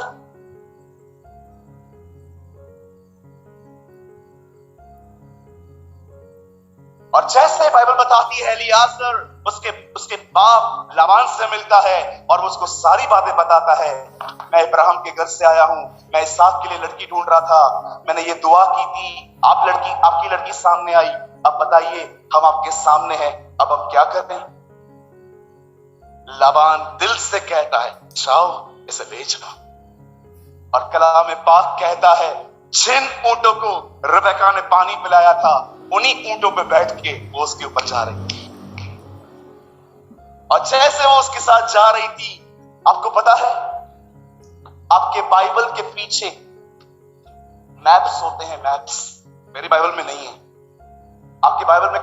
और जैसे बाइबल बताती है एलियाजर उसके बाप लाबान से मिलता है और उसको सारी बातें बताता है। मैं इब्राहिम के घर से आया हूं, मैं इसहाक के लिए लड़की ढूंढ रहा था, मैंने ये दुआ की थी, आपकी लड़की सामने आई, अब बताइए हम आपके सामने हैं, अब हम क्या करते हैं। लाबान दिल से कहता है जाओ इसे बेच लो। और कलाम पाक कहता है जिन ऊंटों को रिबेका ने पानी पिलाया था उन्हीं ऊंटों पे बैठ के वो उसके ऊपर जा रही थी। और जैसे वो उसके साथ जा रही थी, आपको पता है आपके बाइबल के पीछे मैप्स होते हैं, मैप्स मेरी बाइबल में नहीं है। आपके बाइबल में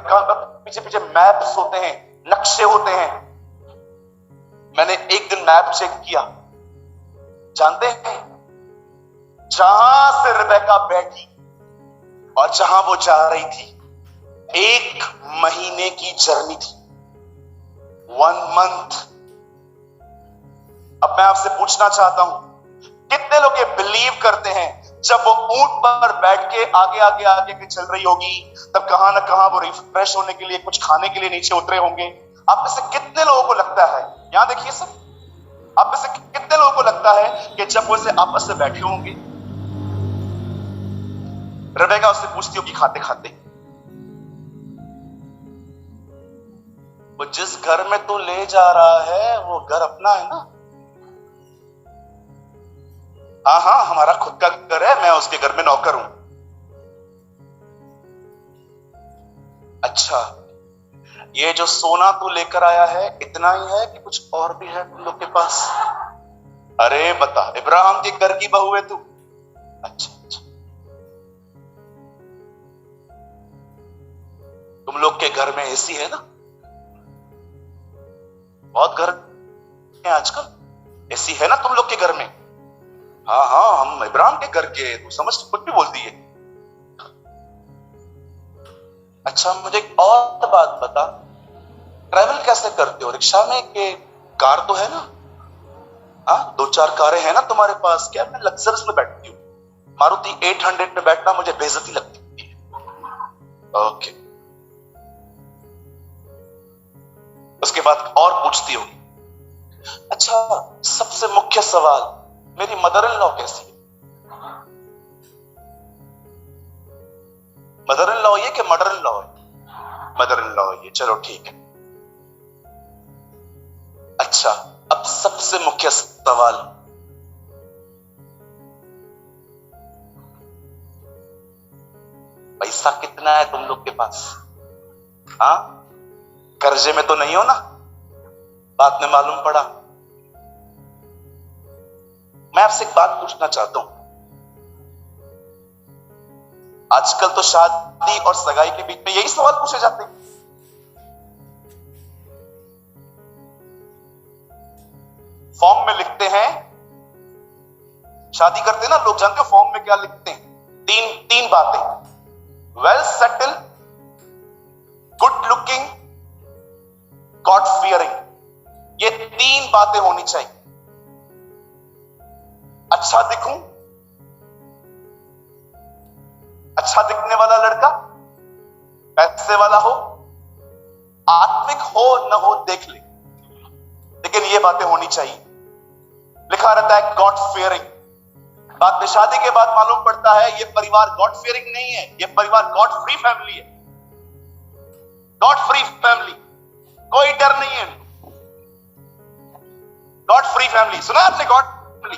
पीछे पीछे मैप्स होते हैं, नक्शे होते हैं। मैंने एक दिन मैप चेक किया, जानते हैं जहां से रिबेका बैठी और जहां वो जा रही थी 1 महीने की जर्नी थी, 1 मंथ। अब मैं आपसे पूछना चाहता हूं कितने लोग ये बिलीव करते हैं जब वो ऊंट पर बैठ के आगे के चल रही होगी तब कहां ना कहां वो रिफ्रेश होने के लिए कुछ खाने के लिए नीचे उतरे होंगे। आप में से कितने लोगों को लगता है, यहां देखिए सब, आप में से कितने लोगों को लगता है कि जब वो से आपस में बैठे होंगे रिबेका उससे पूछती होगी खाते खाते वो जिस घर में तू ले जा रहा है वो घर अपना है ना। हाँ हमारा खुद का घर है, मैं उसके घर में नौकर हूं। अच्छा ये जो सोना तू लेकर आया है इतना ही है कि कुछ और भी है तुम लोग के पास? अरे बता इब्राहिम के घर की बहू है तू? अच्छा तुम लोग के घर में एसी है ना? बहुत घर है आजकल, एसी है ना तुम लोग के घर में? हाँ हम इब्राहिम के घर के, तू समझ कुछ भी बोलती है। अच्छा मुझे एक और बात बता, ट्रैवल कैसे करते हो, रिक्शा में के कार तो है ना? हाँ 2-4 कारें हैं ना तुम्हारे पास? क्या मैं लग्जरियस में बैठती हूँ, मारुति 800 में बैठना मुझे बेइज्जती लगती है। ओके उसके बाद और पूछती होगी अच्छा सबसे मुख्य सवाल मेरी मदर इन लॉ कैसी है? मदर इन लॉ ये कि मदर इन लॉ है? मदर इन लॉ ये, चलो ठीक है। अच्छा अब सबसे मुख्य सवाल, पैसा कितना है तुम लोग के पास? हाँ कर्जे में तो नहीं हो ना? बाद में मालूम पड़ा। मैं आपसे एक बात पूछना चाहता हूं, आजकल तो शादी और सगाई के बीच में यही सवाल पूछे जाते हैं। फॉर्म में लिखते हैं, शादी करते हैं ना लोग, जानते हो फॉर्म में क्या लिखते हैं? तीन बातें, well settle, good looking, God fearing. ये 3 बातें होनी चाहिए। अच्छा दिखूं, अच्छा दिखने वाला लड़का, पैसे वाला हो, आत्मिक हो न हो देख ले, लेकिन ये बातें होनी चाहिए। लिखा रहता है गॉड फियरिंग। बाद में शादी के बाद मालूम पड़ता है ये परिवार गॉड फियरिंग नहीं है, ये परिवार गॉड फ्री फैमिली है। गॉड फ्री फैमिली, कोई डर नहीं है। गॉड फ्री फैमिली, सुना आपने? God family.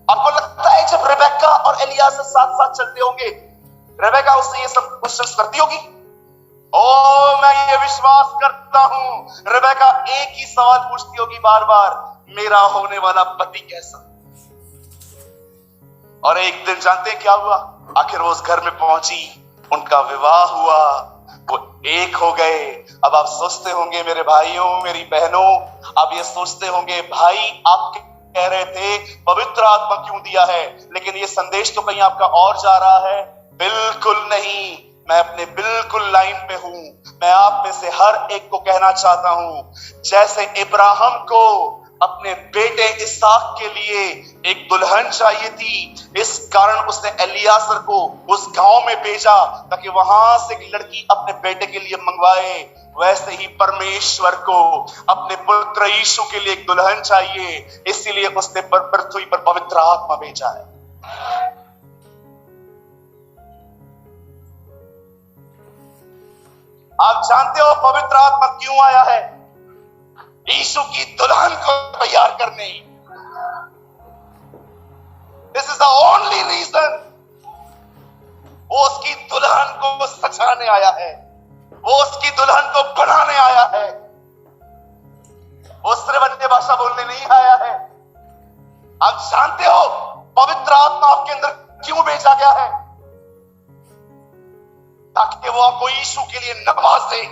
आपको लगता है जब रेबेका और एलियाजर साथ साथ चलते होंगे, रेबेका उससे ये सब क्वेश्चंस करती होगी? ओ मैं ये विश्वास करता हूं रेबेका एक ही सवाल पूछती होगी बार बार, मेरा होने वाला पति कैसा? और एक दिन जानते हैं क्या हुआ? आखिर वो उस घर में पहुंची, उनका विवाह हुआ, वो एक हो गए। अब आप सोचते होंगे मेरे भाइयों मेरी बहनों, आप ये सोचते होंगे भाई आप कह रहे थे पवित्र आत्मा क्यों दिया है, लेकिन ये संदेश तो कहीं आपका और जा रहा है। बिल्कुल नहीं, मैं अपने बिल्कुल लाइन पे हूं। मैं आप में से हर एक को कहना चाहता हूं, जैसे इब्राहिम को अपने बेटे इसहाक के लिए एक दुल्हन चाहिए थी, इस कारण उसने एलियाजर को उस गांव में भेजा ताकि वहां से एक लड़की अपने बेटे के लिए मंगवाए। वैसे ही परमेश्वर को अपने पुत्र यीशु के लिए एक दुल्हन चाहिए, इसीलिए उसने पृथ्वी पर पवित्र आत्मा भेजा है। आप जानते हो पवित्र आत्मा क्यों आया है? यीशु की दुल्हन को तैयार करने। This is the only reason. वो उसकी दुल्हन को सजाने आया है, वो उसकी दुल्हन को बनाने आया है, वो सिर्फ अन्य भाषा बोलने नहीं आया है। आप जानते हो पवित्र आत्मा आपके अंदर क्यों भेजा गया है? ताकि वो आपको यीशु के लिए नवाजे,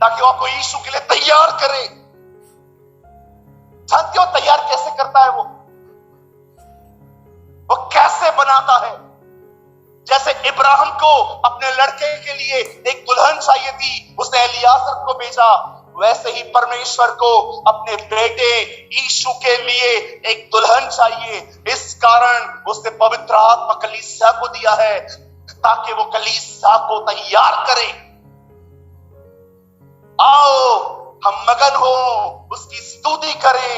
ताकि वो आपको यीशु के लिए तैयार करे। जानते हो तैयार कैसे करता है? वो कैसे बनाता है? जैसे इब्राहिम को अपने लड़के के लिए एक दुल्हन चाहिए थी, उसने एलियाजर को भेजा, वैसे ही परमेश्वर को अपने बेटे यीशु के लिए एक दुल्हन चाहिए। इस कारण उसने पवित्र आत्मा कलीसिया को दिया है ताकि वो कलीसिया को तैयार करे। आओ हम मगन हो, उसकी स्तुति करें,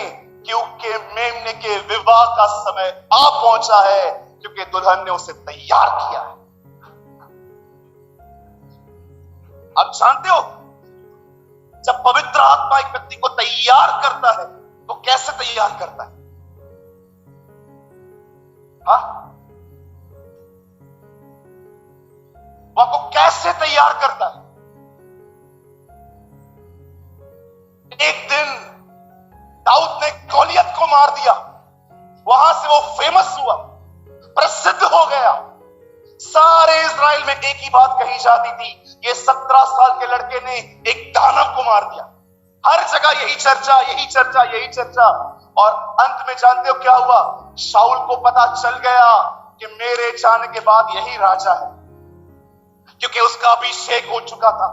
क्योंकि मेमने के विवाह का समय आ पहुंचा है, क्योंकि दुल्हन ने उसे तैयार किया है। आप जानते हो जब पवित्र आत्मा एक व्यक्ति को तैयार करता है तो कैसे तैयार करता है? हाँ, वो आपको कैसे तैयार करता है? एक दिन दाऊद ने गोलियत को मार दिया, वहां से वो फेमस हुआ, प्रसिद्ध हो गया। सारे इजराइल में एक ही बात कही जाती थी, ये 17 साल के लड़के ने एक दानव को मार दिया। हर जगह यही चर्चा, यही चर्चा, यही चर्चा। और अंत में जानते हो क्या हुआ? शाऊल को पता चल गया कि मेरे जाने के बाद यही राजा है, क्योंकि उसका अभिषेक हो चुका था,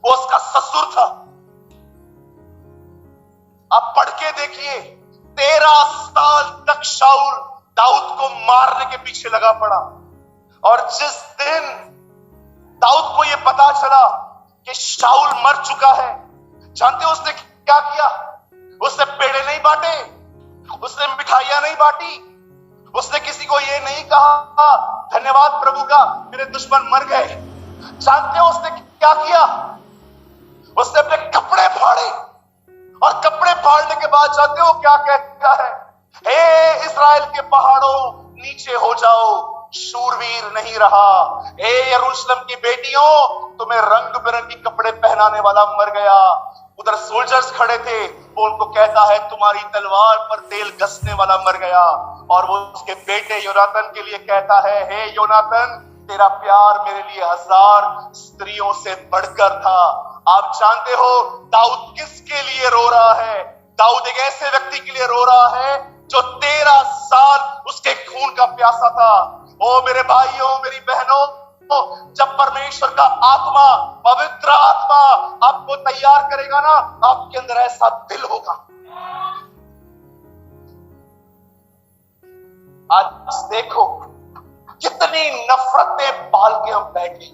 वो उसका ससुर था। आप पढ़ के देखिए, 13 साल तक शाऊल दाऊद को मारने के पीछे लगा पड़ा। और जिस दिन दाऊद को यह पता चला कि शाऊल मर चुका है, जानते हो उसने क्या किया? उसने पेड़े नहीं बांटे, उसने मिठाइयां नहीं बांटी, उसने किसी को ये नहीं कहा धन्यवाद प्रभु का मेरे दुश्मन मर गए। जानते हो उसने क्या किया? उसने अपने कपड़े फाड़े, और कपड़े फाड़ने के बाद जानते हो क्या कहता है? हे इस्राएल के पहाड़ों नीचे हो जाओ, शूरवीर नहीं रहा। हे यरूशलेम की बेटियों, तुम्हें रंग बिरंगी कपड़े पहनाने वाला मर गया। उधर सोल्जर्स खड़े थे, वो उनको कहता है तुम्हारी तलवार पर तेल घसने वाला मर गया। और वो उसके बेटे योनातन के लिए कहता है, हे योनातन, तेरा प्यार मेरे लिए 1000 स्त्रियों से बढ़कर था। आप जानते हो दाऊद किसके लिए रो रहा है? दाऊद एक ऐसे व्यक्ति के लिए रो रहा है जो 13 साल उसके खून का प्यासा था। ओ मेरे भाइयों, मेरी बहनों, जब परमेश्वर का आत्मा, पवित्र आत्मा आपको तैयार करेगा ना, आपके अंदर ऐसा दिल होगा। आज देखो कितनी नफरतें पाल के हम बैठे।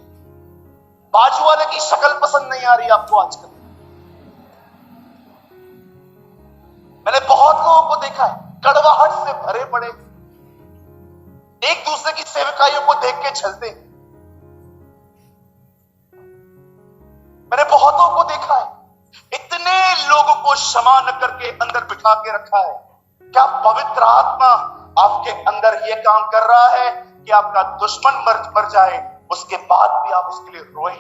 बाजू वाले की शक्ल पसंद नहीं आ रही आपको आजकल। मैंने बहुत लोगों को देखा है कड़वाहट से भरे पड़े, एक दूसरे की सेवकाइयों को देख के छलते। मैंने बहुतों को देखा है, इतने लोगों को क्षमा न करके अंदर बिठा के रखा है। क्या पवित्र आत्मा आपके अंदर यह काम कर रहा है कि आपका दुश्मन मर जाए, उसके बाद भी आप उसके लिए रोए?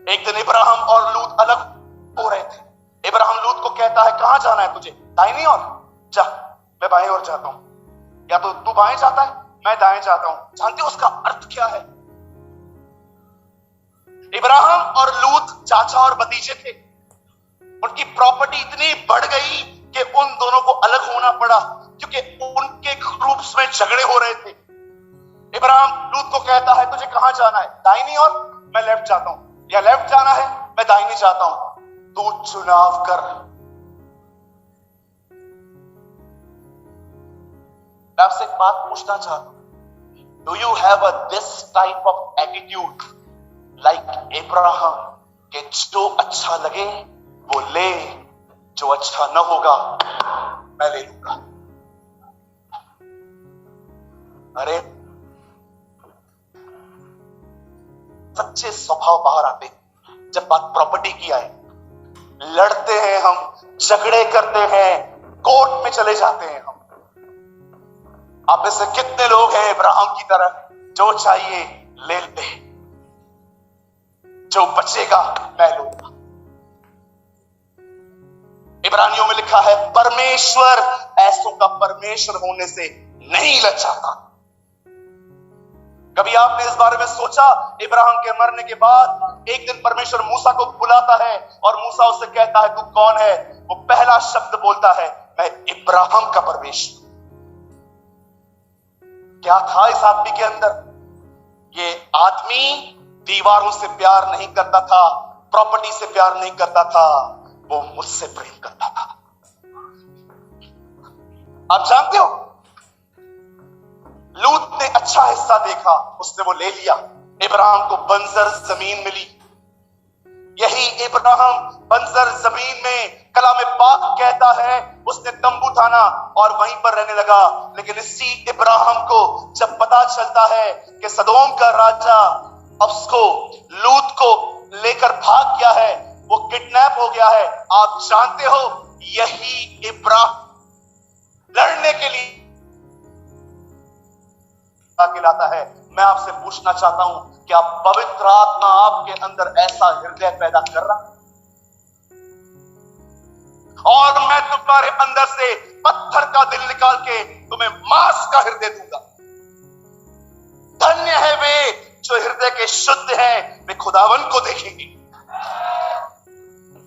एक दिन इब्राहिम और लूत अलग हो रहे थे। इब्राहिम लूत को कहता है, कहां जाना है तुझे? दाहिनी ओर जा। मैं बाएं ओर जाता हूं। या तो तू बाएं जाता है, मैं दाएं जाता हूं। जानते हो उसका अर्थ क्या है? इब्राहिम और लूत चाचा और भतीजे थे। उनकी प्रॉपर्टी इतनी बढ़ गई कि उन दोनों को अलग होना पड़ा, क्योंकि उनके ग्रुप्स में झगड़े हो रहे थे। इब्राहिम लूत को कहता है, तुझे कहां जाना है? दाहिनी ओर, मैं लेफ्ट जाता हूं। या लेफ्ट जाना है, मैं दाहिनी जाता हूं। तू चुनाव कर। मैं आपसे एक बात पूछना चाहता हूं, do you have this type of attitude like Ibrahim के जो अच्छा लगे वो ले, जो अच्छा न होगा मैं ले लूंगा? अरे सच्चे स्वभाव बाहर आते जब बात प्रॉपर्टी की आए। लड़ते हैं हम, झगड़े करते हैं, कोर्ट में चले जाते हैं हम। आप में से कितने लोग हैं इब्राहिम की तरह, जो चाहिए ले ले, जो बचेगा मैं लूंगा? इब्रानियों में लिखा है, परमेश्वर ऐसों का परमेश्वर होने से नहीं लजाता। कभी आपने इस बारे में सोचा? इब्राहिम के मरने के बाद एक दिन परमेश्वर मूसा को बुलाता है और मूसा उससे कहता है, तू कौन है? वो पहला शब्द बोलता है, मैं इब्राहिम का परमेश्वर। क्या था इस आदमी के अंदर? ये आदमी दीवारों से प्यार नहीं करता था, प्रॉपर्टी से प्यार नहीं करता था, वो मुझसे प्रेम करता था। आप जानते हो, लूत ने अच्छा हिस्सा देखा, उसने वो ले लिया। इब्राहिम को बंजर जमीन मिली। यही इब्राहिम बंजर जमीन में कलाम पाक कहता है उसने तंबू थाना और वहीं पर रहने लगा। लेकिन इसी इब्राहिम को जब पता चलता है कि सदोम का राजा उसको, लूत को लेकर भाग गया है, वो किडनैप हो गया है, आप जानते हो यही इब्राहिम लड़ने के लिए लाता है। मैं आपसे पूछना चाहता हूं, क्या पवित्र आत्मा आपके अंदर ऐसा हृदय पैदा कर रहा है? और मैं तुम्हारे अंदर से पत्थर का दिल निकाल के तुम्हें मांस का हृदय दूंगा। धन्य है वे जो हृदय के शुद्ध हैं, वे खुदावन को देखेंगे।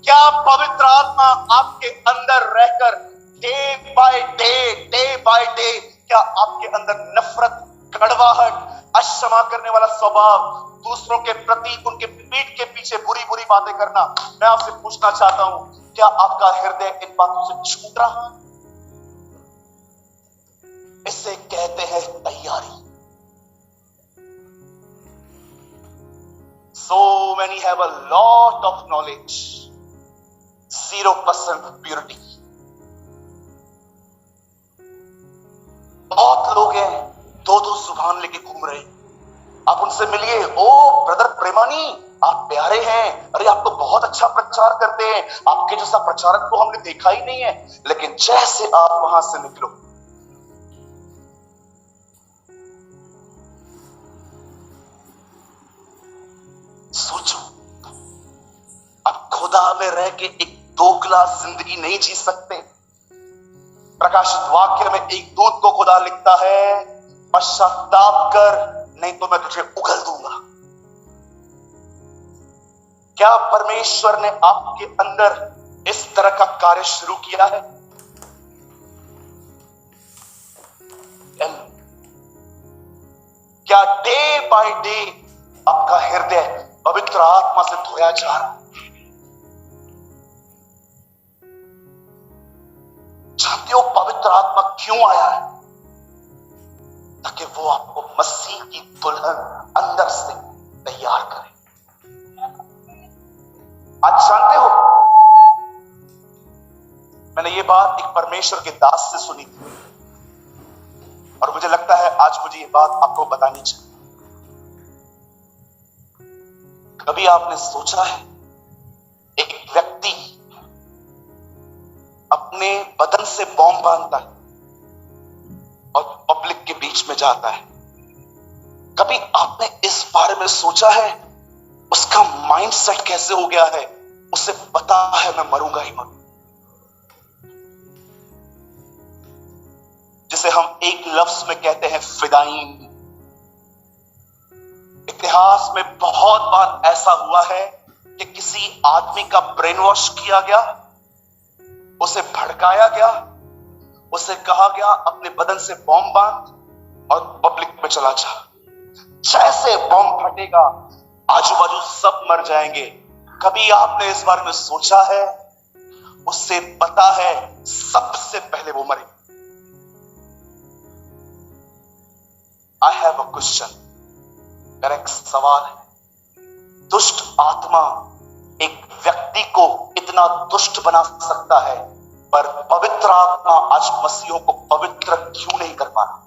क्या पवित्र आत्मा आपके अंदर रहकर डे बाय डे क्या आपके अंदर नफरत, कड़वाहट, अक्षमा करने वाला स्वभाव, दूसरों के प्रति उनके पीठ के पीछे बुरी बुरी बातें करना? मैं आपसे पूछना चाहता हूं, क्या आपका हृदय इन बातों से छूट रहा है? इसे कहते हैं तैयारी। So many have a lot of knowledge, 0% purity. बहुत लोग हैं दो जुबान लेके घूम रहे। आप उनसे मिलिए, ओ ब्रदर प्रेमानी, आप प्यारे हैं, अरे आप तो बहुत अच्छा प्रचार करते हैं, आपके जैसा प्रचारक तो हमने देखा ही नहीं है। लेकिन जैसे आप वहां से निकलो, सोचो उत्साह में रह के एक दोगला जिंदगी नहीं जी सकते। प्रकाशित वाक्य में एक दूत को खुदा लिखता है, पश्चाताप कर नहीं तो मैं तुझे उगल दूंगा। क्या परमेश्वर ने आपके अंदर इस तरह का कार्य शुरू किया है? क्या डे बाय डे आपका हृदय पवित्र आत्मा से धोया जा रहा है? जानते हो पवित्र आत्मा क्यों आया है? ताकि वो आपको मसीह की दुल्हन अंदर से तैयार करे। आज जानते हो, मैंने ये बात एक परमेश्वर के दास से सुनी थी और मुझे लगता है आज मुझे ये बात आपको बतानी चाहिए। कभी आपने सोचा है एक व्यक्ति अपने बदन से बॉम्ब बांधता है और पब्लिक के बीच में जाता है? कभी आपने इस बारे में सोचा है उसका माइंडसेट कैसे हो गया है? उसे पता है मैं मरूंगा ही मरूंगा, जिसे हम एक लफ्ज में कहते हैं फिदायीन। इतिहास में बहुत बार ऐसा हुआ है कि किसी आदमी का ब्रेन वॉश किया गया, उसे भड़काया गया, उसे कहा गया अपने बदन से बॉम्ब बांध और पब्लिक में चला जा। जैसे बॉम्ब फटेगा आजू बाजू सब मर जाएंगे। कभी आपने इस बारे में सोचा है? उससे पता है सबसे पहले वो मरे। आई हैव अ क्वेश्चन, मेरा एक सवाल है। दुष्ट आत्मा एक व्यक्ति को इतना दुष्ट बना सकता है, पर पवित्र आत्मा आज मसीहों को पवित्र क्यों नहीं कर पा रहा?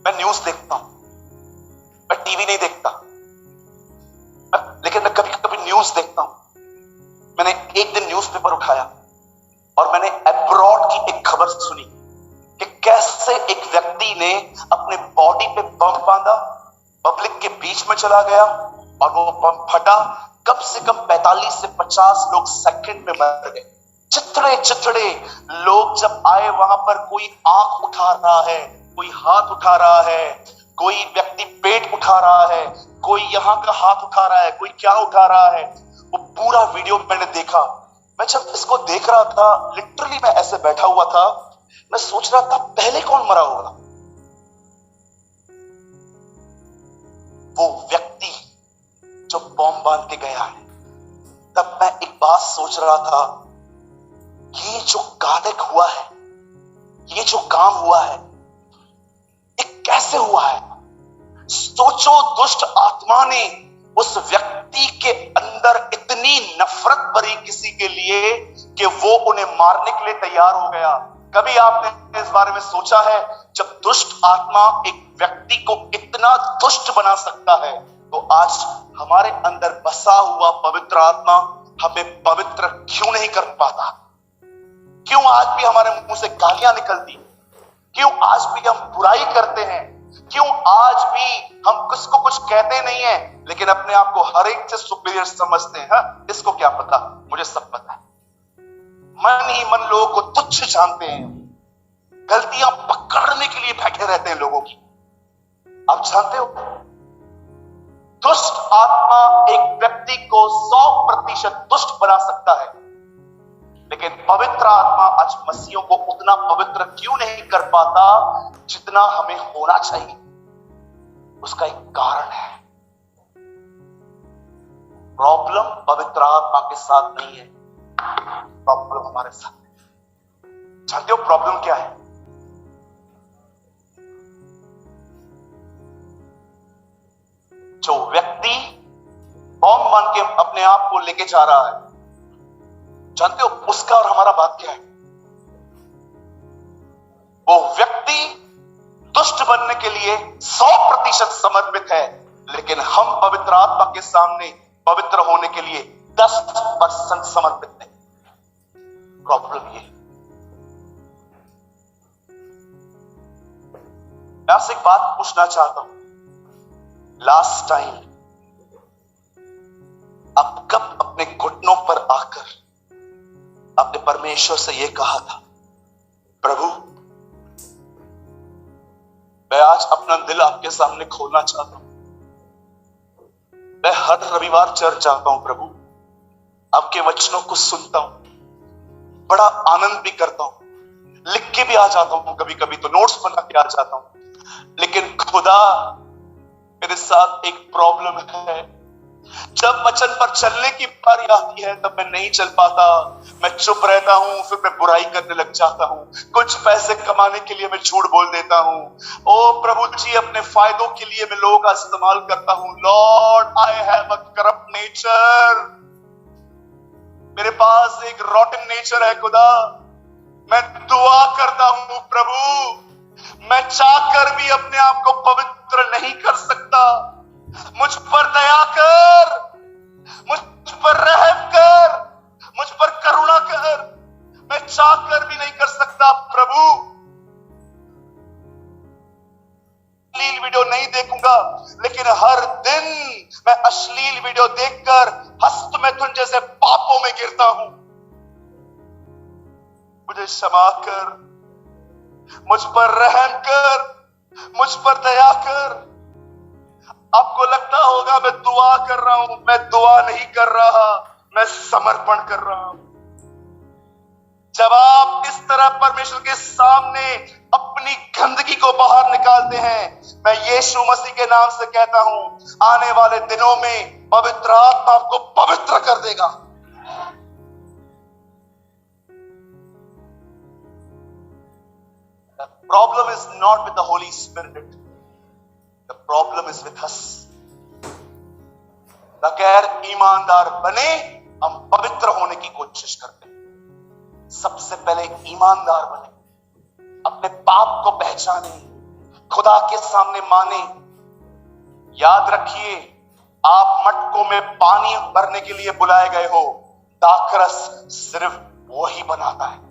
मैं न्यूज देखता हूं, मैं टीवी नहीं देखता, लेकिन मैं कभी कभी न्यूज देखता हूं। मैंने एक दिन न्यूज़पेपर उठाया और मैंने अब्रॉड की एक खबर सुनी कि कैसे एक व्यक्ति ने अपने बॉडी पे बम बांधा, पब्लिक के बीच में चला गया और वो बम फटा। कम से कम 45 से 50 लोग सेकंड में मर गए। चिथड़े चिथड़े लोग जब आए वहां पर, कोई आंख उठा रहा है, कोई हाथ उठा रहा है, कोई व्यक्ति पेट उठा रहा है, कोई यहाँ का हाथ उठा रहा है, कोई क्या उठा रहा है। वो पूरा वीडियो मैंने देखा। मैं जब इसको देख रहा था, लिटरली मैं ऐसे बैठा हुआ था, मैं सोच रहा था पहले कौन मरा होगा? वो व्यक्ति जो बॉम्ब बांध के गया है। तब मैं एक बात सोच रहा था, ये जो कार्य हुआ है, ये जो काम हुआ है, ये कैसे हुआ है? सोचो, दुष्ट आत्मा ने उस व्यक्ति के अंदर इतनी नफरत भरी किसी के लिए कि वो उन्हें मारने के लिए तैयार हो गया। कभी आपने इस बारे में सोचा है, जब दुष्ट आत्मा एक व्यक्ति को इतना दुष्ट बना सकता है, तो आज हमारे अंदर बसा हुआ पवित्र आत्मा हमें पवित्र क्यों नहीं कर पाता? क्यों आज भी हमारे मुंह से गालियां निकलती? क्यों आज भी हम बुराई करते हैं? क्यों आज भी हम किसको कुछ कहते नहीं है, लेकिन अपने आप को हर एक से सुपीरियर समझते हैं? इसको क्या पता, मुझे सब पता है। मन ही मन लोगों को तुच्छ जानते हैं, गलतियां पकड़ने के लिए बैठे रहते हैं लोगों की। आप जानते हो, दुष्ट आत्मा एक व्यक्ति को 100% दुष्ट बना सकता है, लेकिन पवित्र आत्मा आज मसीहों को उतना पवित्र क्यों नहीं कर पाता जितना हमें होना चाहिए? उसका एक कारण है। प्रॉब्लम पवित्र आत्मा के साथ नहीं है, प्रॉब्लम हमारे साथ है। जानते हो प्रॉब्लम क्या है? जो व्यक्ति बॉम्ब बांध के अपने आप को लेके जा रहा है, जानते हो उसका और हमारा बात क्या है? वो व्यक्ति दुष्ट बनने के लिए 100% समर्पित है, लेकिन हम पवित्र आत्मा के सामने पवित्र होने के लिए 10% समर्पित नहीं। प्रॉब्लम ये। मैं आपसे एक बात पूछना चाहता हूं। लास्ट टाइम आप कब अपने घुटनों पर आकर आपने परमेश्वर से यह कहा था, प्रभु मैं आज अपना दिल आपके सामने खोलना चाहता हूं, मैं हर रविवार चर्च जाता हूं प्रभु, आपके वचनों को सुनता हूं, बड़ा आनंद भी करता हूं, लिख के भी आ जाता हूं, कभी कभी तो नोट्स बना के आ जाता हूं। लेकिन खुदा मेरे साथ एक प्रॉब्लम है, जब वचन पर चलने की बारी आती है तब मैं नहीं चल पाता, मैं चुप रहता हूं, फिर मैं बुराई करने लग जाता हूं, कुछ पैसे कमाने के लिए मैं झूठ बोल देता हूं। ओ प्रभु जी, अपने फायदों के लिए मैं लोगों का इस्तेमाल करता हूं। Lord I have a corrupt nature, मेरे पास एक रॉटन नेचर है खुदा। मैं दुआ करता हूं प्रभु, मैं चाहकर भी अपने आप को पवित्र नहीं कर सकता, मुझ पर दया कर, मुझ पर रहम कर, मुझ पर करुणा कर, मैं चाहकर भी नहीं कर सकता प्रभु। अश्लील वीडियो नहीं देखूंगा, लेकिन हर दिन मैं अश्लील वीडियो देखकर हस्तमैथुन जैसे पापों में गिरता हूं। मुझे क्षमा कर, मुझ पर रहम कर, मुझ पर दया कर। आपको लगता होगा मैं दुआ कर रहा हूं, मैं दुआ नहीं कर रहा, मैं समर्पण कर रहा हूं। जब आप इस तरह परमेश्वर के सामने अपनी गंदगी को बाहर निकालते हैं, मैं यीशु मसीह के नाम से कहता हूं, आने वाले दिनों में पवित्र आत्मा आपको पवित्र कर देगा। The problem is not with the Holy Spirit. The problem is with us. बगैर ईमानदार बने हम पवित्र होने की कोशिश करते हैं। सबसे पहले ईमानदार बने, अपने पाप को पहचाने, खुदा के सामने माने। याद रखिए, आप मटकों में पानी भरने के लिए बुलाए गए हो, दाखरस सिर्फ वही बनाता है।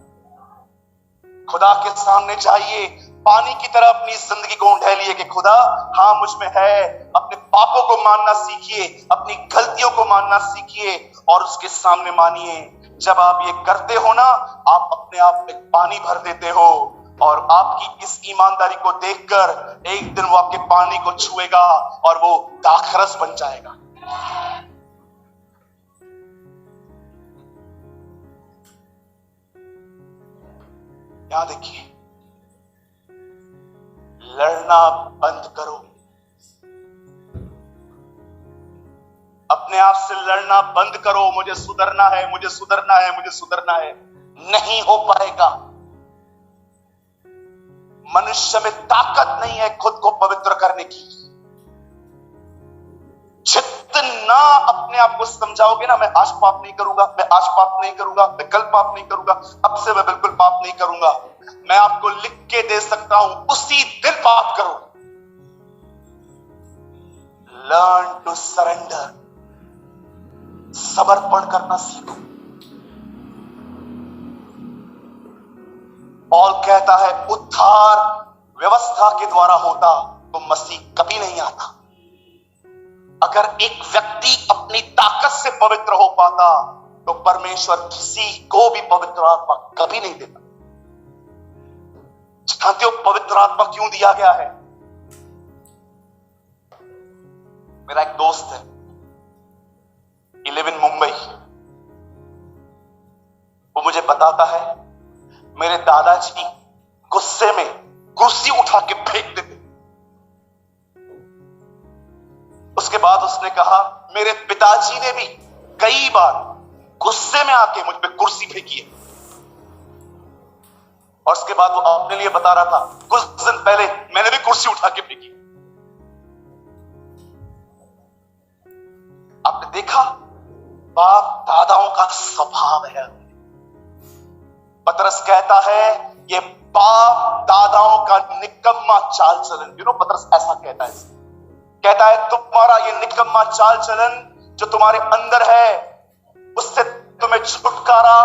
खुदा के सामने जाइए, पानी की तरह अपनी जिंदगी को उंडेलिए कि खुदा हाँ मुझ में है। अपने पापों को मानना सीखिए, अपनी गलतियों को मानना सीखिए और उसके सामने मानिए। जब आप ये करते हो ना, आप अपने आप में पानी भर देते हो और आपकी इस ईमानदारी को देखकर एक दिन वो आपके पानी को छुएगा और वो दाखरस बन जाएगा। यहां देखिए, लड़ना बंद करो, अपने आप से लड़ना बंद करो। मुझे सुधरना है, मुझे सुधरना है, मुझे सुधरना है। नहीं हो पाएगा। मनुष्य में ताकत नहीं है खुद को पवित्र करने की। जितना अपने आप को समझाओगे ना, मैं आज पाप नहीं करूंगा, मैं आज पाप नहीं करूंगा, मैं कल पाप नहीं करूंगा, अब से मैं बिल्कुल पाप नहीं करूंगा, मैं आपको लिख के दे सकता हूं, उसी दिन पाप करो। लर्न टू सरेंडर, समर्पण करना सीखो। पॉल कहता है, उद्धार व्यवस्था के द्वारा होता तो मसीह कभी नहीं आता। अगर एक व्यक्ति अपनी ताकत से पवित्र हो पाता तो परमेश्वर किसी को भी पवित्र आत्मा कभी नहीं देता। जानते हो पवित्र आत्मा क्यों दिया गया है? मेरा एक दोस्त है, he live in मुंबई। वो मुझे बताता है, मेरे दादाजी गुस्से में कुर्सी उठा के फेंक देते। उसके बाद उसने कहा, मेरे पिताजी ने भी कई बार गुस्से में आके मुझ पे कुर्सी फेंकी है। और उसके बाद वो अपने लिए बता रहा था, कुछ दिन पहले मैंने भी कुर्सी उठा के फेंकी। आपने देखा, बाप दादाओं का स्वभाव है। पतरस कहता है, ये बाप दादाओं का निकम्मा चाल चलन। पतरस ऐसा कहता है, तुम्हारा ये निकम्मा चाल चलन जो तुम्हारे अंदर है, उससे तुम्हें छुटकारा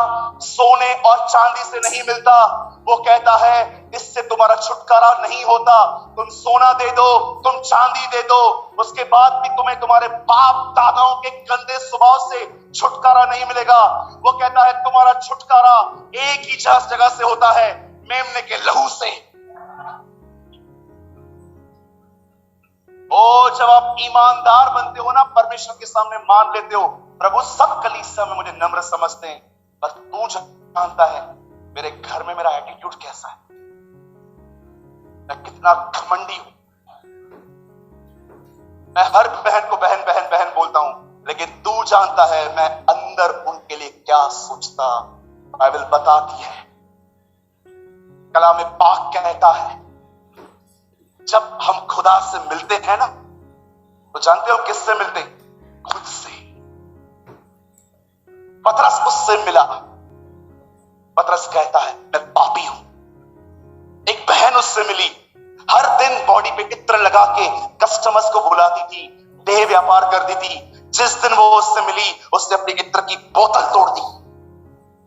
सोने और चांदी से नहीं मिलता। वो कहता है इससे तुम्हारा छुटकारा नहीं होता। तुम सोना दे दो, तुम चांदी दे दो, उसके बाद भी तुम्हें तुम्हारे बाप दादाओं के गंदे स्वभाव से छुटकारा नहीं मिलेगा। वो कहता है तुम्हारा छुटकारा एक ही जगह से होता है, मेमने के लहू से। ओ जब आप ईमानदार बनते हो ना, परमेश्वर के सामने मान लेते हो, प्रभु सब कलीसिया में मुझे नम्र समझते हैं, बस तू जानता है मेरे घर में मेरा एटीट्यूड कैसा है, मैं कितना घमंडी हूं। मैं हर बहन को बहन बहन बहन बोलता हूं, लेकिन तू जानता है मैं अंदर उनके लिए क्या सोचता। बाइबल बताती है, कलाम पाक कहता है, जब हम खुदा से मिलते हैं ना, तो जानते हो किससे मिलते? खुद से। पतरस उससे मिला। पतरस कहता है मैं पापी हूं। एक बहन उससे मिली, हर दिन बॉडी पे इत्र लगा के कस्टमर्स को बुलाती थी, देह व्यापार करती थी। जिस दिन वो उससे मिली, उसने अपनी इत्र की बोतल तोड़ दी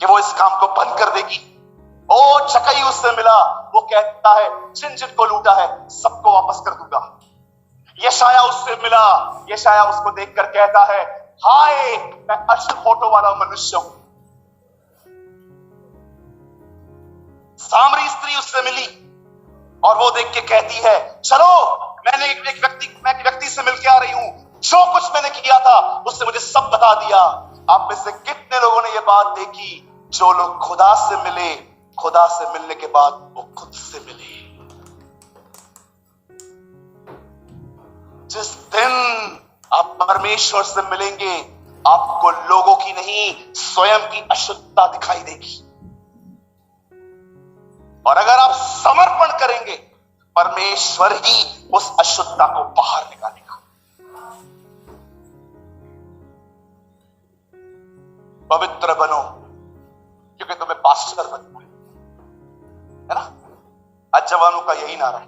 कि वो इस काम को बंद कर देगी। ओ चकई उससे मिला, वो कहता है जिन जिन को लूटा है सबको वापस कर दूंगा। यशाया उससे मिला, यशाया उसको देखकर कहता है हाय मैं अशुद्ध फोटो वाला मनुष्य हूं। सामरी स्त्री उससे मिली और वो देख के कहती है चलो मैं एक व्यक्ति से मिलके आ रही हूं, जो कुछ मैंने किया था उसने मुझे सब बता दिया। आप में से कितने लोगों ने ये बात देखी? जो लोग खुदा से मिले, खुदा से मिलने के बाद वो खुद से मिले। जिस दिन आप परमेश्वर से मिलेंगे, आपको लोगों की नहीं स्वयं की अशुद्धता दिखाई देगी। और अगर आप समर्पण करेंगे, परमेश्वर ही उस अशुद्धता को बाहर निकालेगा। पवित्र बनो क्योंकि तुम्हें पास्टर बनना है ना। आज जवानों का यही नारा है,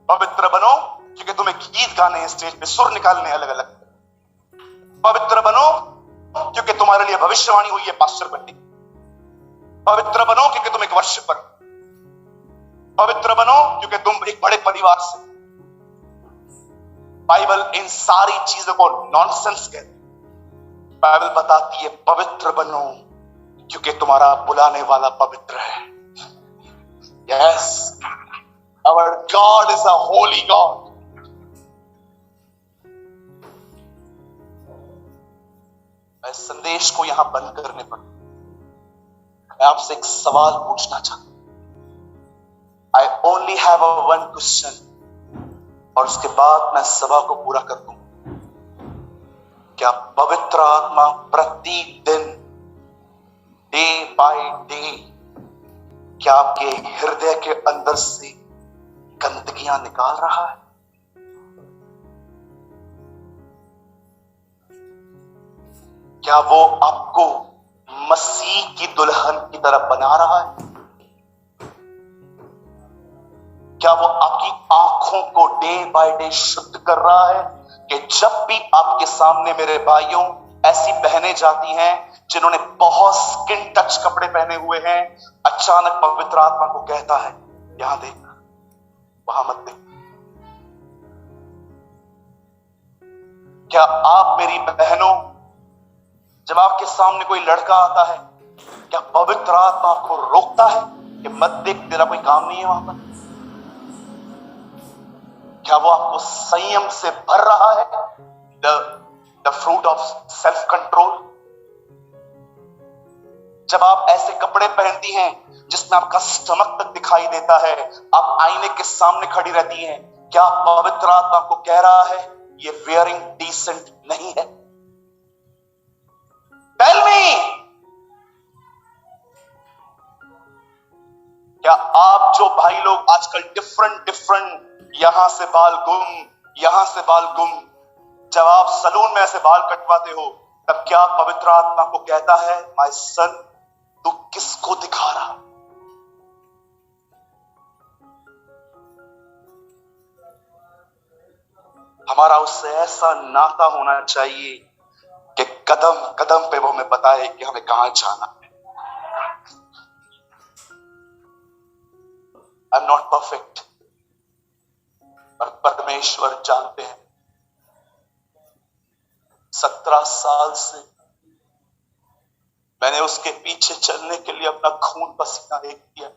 पवित्र बनो क्योंकि तुम्हें गीत गाने हैं, स्टेज पे सुर निकालने अलग अलग। पवित्र बनो क्योंकि तुम्हारे लिए भविष्यवाणी हुई है पास्टर बनने की। पवित्र बनो क्योंकि तुम एक वर्शिपर। पवित्र बनो क्योंकि तुम एक बड़े परिवार से। बाइबल इन सारी चीजों को नॉनसेंस कहती है। बाइबल बताती है पवित्र बनो क्योंकि तुम्हारा बुलाने वाला पवित्र है। Yes, our God is a holy God. मैं संदेश को यहां बंद करने पर मैं आपसे एक सवाल पूछना चाहता हूं। I only have a one question और उसके बाद मैं सभा को पूरा कर दूं। क्या पवित्र आत्मा प्रतिदिन डे बाय डे क्या आपके हृदय के अंदर से गंदगियां निकाल रहा है? क्या वो आपको मसीह की दुल्हन की तरह बना रहा है? क्या वो आपकी आंखों को डे बाय डे शुद्ध कर रहा है कि जब भी आपके सामने मेरे भाइयों ऐसी बहनें जाती हैं जिन्होंने बहुत स्किन टच कपड़े पहने हुए हैं, अचानक पवित्र आत्मा को कहता है यहां देख, वहां मत देख। क्या आप मेरी बहनों, जब आपके सामने कोई लड़का आता है, क्या पवित्र आत्मा आपको रोकता है कि मत देख, तेरा कोई काम नहीं है वहां पर? क्या वो आपको संयम से भर रहा है? The fruit of self control. जब आप ऐसे कपड़े पहनती हैं जिसमें आपका स्टमक तक दिखाई देता है, आप आईने के सामने खड़ी रहती हैं, क्या पवित्र आत्मा को कह रहा है ये वेयरिंग डिसेंट नहीं है? टेल मी, क्या आप जो भाई लोग आजकल डिफरेंट यहां से बाल गुम, यहां से बाल गुम, जब आप सलून में ऐसे बाल कटवाते हो, तब क्या पवित्र आत्मा को कहता है माय सन तू किसको दिखा रहा? हमारा उससे ऐसा नाता होना चाहिए कि कदम कदम पे वो हमें बताए कि हमें कहां जाना है। आई एम नॉट परफेक्ट, पर परमेश्वर जानते हैं 17 साल से मैंने उसके पीछे चलने के लिए अपना खून पसीना एक किया।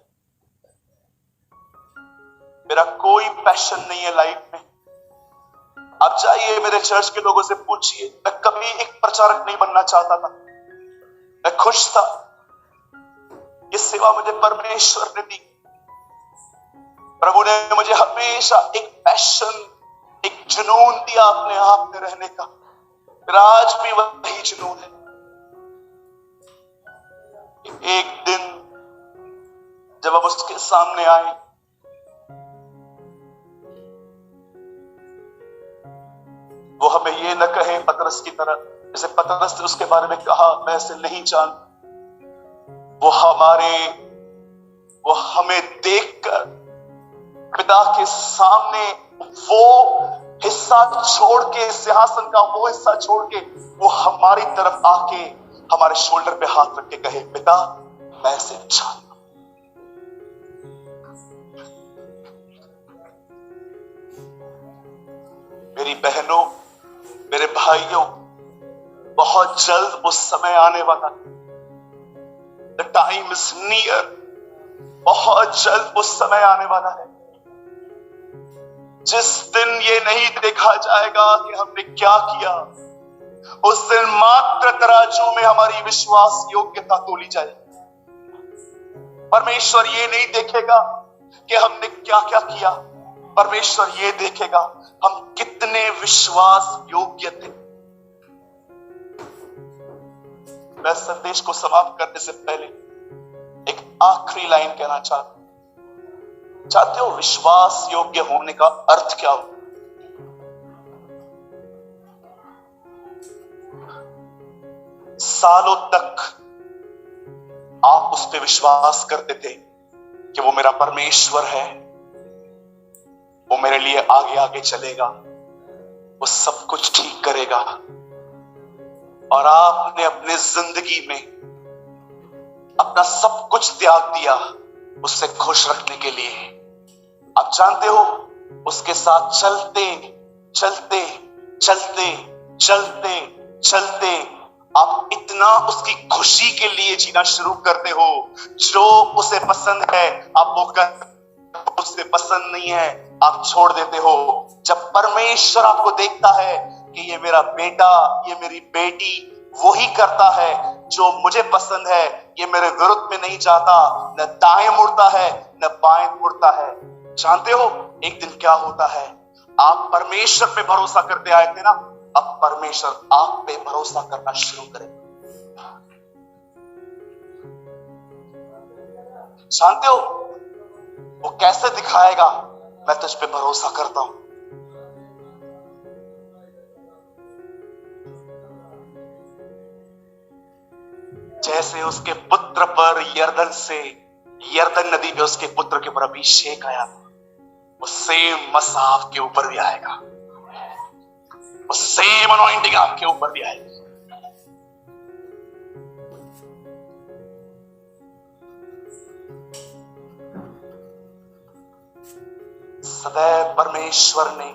मेरा कोई पैशन नहीं है लाइफ में। आप जाइए मेरे चर्च के लोगों से पूछिए, मैं कभी एक प्रचारक नहीं बनना चाहता था। मैं खुश था। ये सेवा मुझे परमेश्वर ने दी। प्रभु ने मुझे हमेशा एक पैशन, एक जुनून दिया अपने आप में रहने का। मेरा आज भी वही जुनून है। एक दिन जब हम उसके सामने आए, वो हमें ये न कहे पतरस की तरह, जैसे पतरस ने उसके बारे में कहा मैं ऐसे नहीं जानता। वो हमें देखकर पिता के सामने वो हिस्सा छोड़ के, सिंहासन का वो हिस्सा छोड़ के, वो हमारी तरफ आके हमारे शोल्डर पे हाथ रख के कहे, पिता मैं ऐसे जानता। मेरी बहनों, मेरे भाइयों, बहुत जल्द वो समय आने वाला। The time is near। बहुत जल्द वो समय आने वाला है जिस दिन ये नहीं देखा जाएगा कि हमने क्या किया। उस दिन मात्र तराजू में हमारी विश्वास योग्यता तोली जाएगी। परमेश्वर ये नहीं देखेगा कि हमने क्या क्या किया। परमेश्वर ये देखेगा हम कितने विश्वास योग्य थे। मैं संदेश को समाप्त करने से पहले एक आखिरी लाइन कहना चाहते हो। विश्वास योग्य होने का अर्थ क्या हो? सालों तक आप उस पर विश्वास करते थे कि वो मेरा परमेश्वर है, वो मेरे लिए आगे आगे चलेगा, वो सब कुछ ठीक करेगा। और आपने अपने जिंदगी में अपना सब कुछ त्याग दिया उससे खुश रखने के लिए। आप जानते हो, उसके साथ चलते चलते चलते चलते चलते आप इतना उसकी खुशी के लिए जीना शुरू करते हो। जो उसे पसंद है आप वो कर, उसे पसंद नहीं है आप छोड़ देते हो। जब परमेश्वर आपको देखता है कि ये मेरा बेटा, ये मेरी बेटी वही करता है जो मुझे पसंद है, ये मेरे विरुद्ध में नहीं जाता, न दाएं मुड़ता है न बाएं मुड़ता है। जानते हो एक दिन क्या होता है? आप परमेश्वर पे भरोसा करते आए थे ना, अब परमेश्वर आप पे भरोसा करना शुरू करेगा। जानते हो वो कैसे दिखाएगा? मैं तुझ पे भरोसा करता हूं। जैसे उसके पुत्र पर यरदन नदी पे उसके पुत्र के ऊपर अभिषेक आया, वो सेम मसाफ के ऊपर भी आएगा, वो सेम अनॉइंटिंग आपके ऊपर भी आएगी। सदैव परमेश्वर ने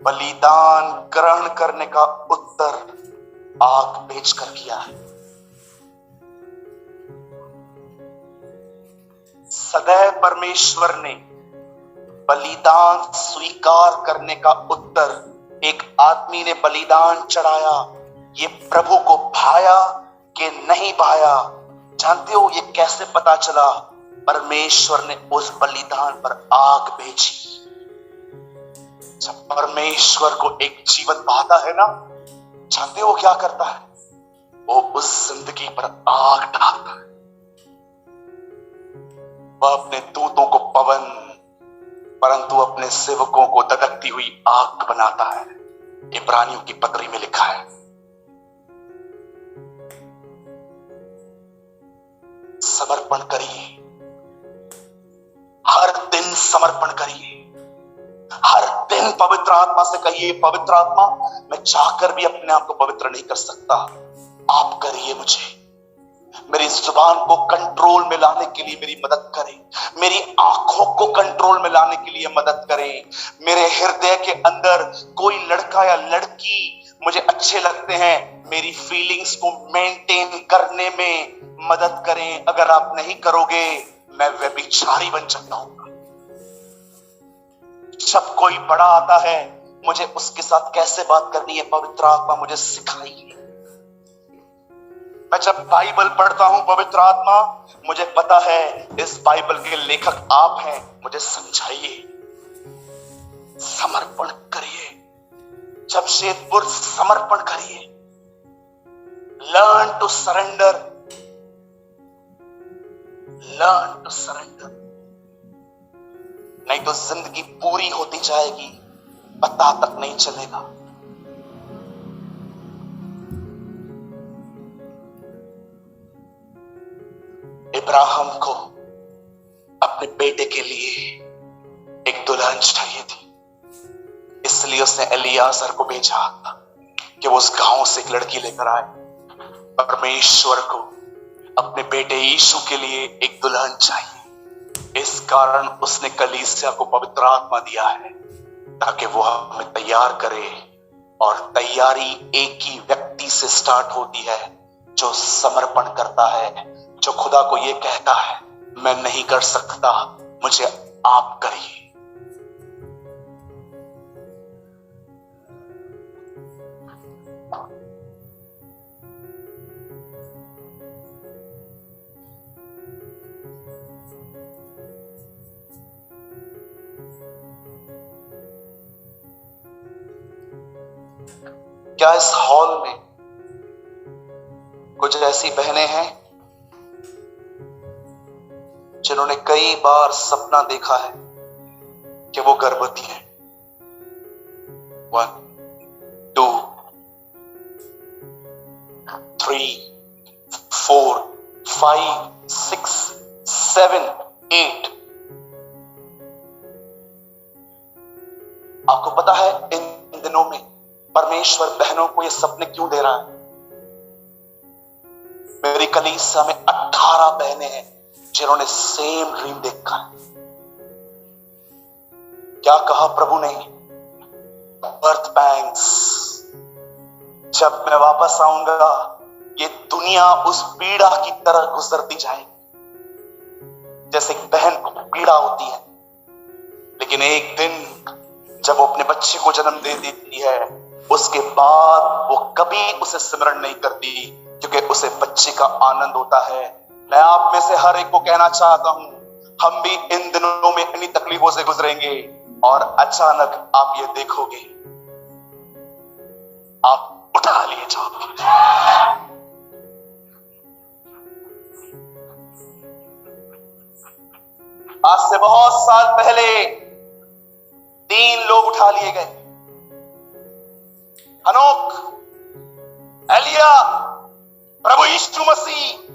बलिदान ग्रहण करने का उत्तर आग बेचकर किया है। सदैव परमेश्वर ने बलिदान स्वीकार करने का उत्तर एक आदमी ने बलिदान चढ़ाया, ये प्रभु को भाया कि नहीं भाया। जानते हो ये कैसे पता चला? परमेश्वर ने उस बलिदान पर आग भेजी। जब परमेश्वर को एक जीवन भाता है ना, जानते हो क्या करता है? वो उस जिंदगी पर आग डालता है। वह अपने दूतों को पवन, परंतु अपने सेवकों को ददकती हुई आग बनाता है। इब्रानियों की पत्री में लिखा है। समर्पण करिए, हर दिन समर्पण करिए, हर दिन लेकिन पवित्र आत्मा से कहिए, पवित्र आत्मा, मैं चाहकर भी अपने आप को पवित्र नहीं कर सकता, आप करिए मुझे। मेरी जुबान को कंट्रोल में लाने के लिए मेरी मदद करें, मेरी आंखों को कंट्रोल में लाने के लिए मदद करें। मेरे हृदय के अंदर कोई लड़का या लड़की मुझे अच्छे लगते हैं, मेरी फीलिंग्स को मेंटेन करने में मदद करें। अगर आप नहीं करोगे, मैं व्यभिचारी बन सकता हूं। जब कोई बड़ा आता है, मुझे उसके साथ कैसे बात करनी है, पवित्र आत्मा मुझे सिखाइए। मैं जब बाइबल पढ़ता हूं, पवित्र आत्मा, मुझे पता है इस बाइबल के लेखक आप हैं, मुझे समझाइए। समर्पण करिए, जमशेदपुर समर्पण करिए। Learn to surrender, learn to surrender. नहीं तो जिंदगी पूरी होती जाएगी, पता तक नहीं चलेगा। इब्राहिम को अपने बेटे के लिए एक दुल्हन चाहिए थी, इसलिए उसने एलियाजर को भेजा कि वो उस गांव से एक लड़की लेकर आए। परमेश्वर को अपने बेटे यीशु के लिए एक दुल्हन चाहिए, इस कारण उसने कलीसिया को पवित्र आत्मा दिया है, ताकि वो हमें तैयार करे। और तैयारी एक ही व्यक्ति से स्टार्ट होती है, जो समर्पण करता है, जो खुदा को ये कहता है, मैं नहीं कर सकता, मुझे आप करिए। क्या इस हॉल में कुछ ऐसी बहनें हैं जिन्होंने कई बार सपना देखा है कि वो गर्भवती है? 1 2 3 4 5 6 7 8। आपको पता है इन दिनों में परमेश्वर बहनों को ये सपने क्यों दे रहा है? मेरी कलीसिया में 18 बहनें हैं जिन्होंने सेम ड्रीम देखा है। क्या कहा प्रभु ने? Birth pangs. जब मैं वापस आऊंगा, ये दुनिया उस पीड़ा की तरह गुजरती जाएगी जैसे एक बहन को पीड़ा होती है। लेकिन एक दिन जब वो अपने बच्चे को जन्म दे देती है, उसके बाद वो कभी उसे स्मरण नहीं करती, क्योंकि उसे बच्चे का आनंद होता है। मैं आप में से हर एक को कहना चाहता हूं, हम भी इन दिनों में इन्हीं तकलीफों से गुजरेंगे, और अचानक आप ये देखोगे, आप उठा लिए जाओगे। आज से बहुत साल पहले 3 लोग उठा लिए गए, हनोक, एलिया, प्रभु यीशु मसीह।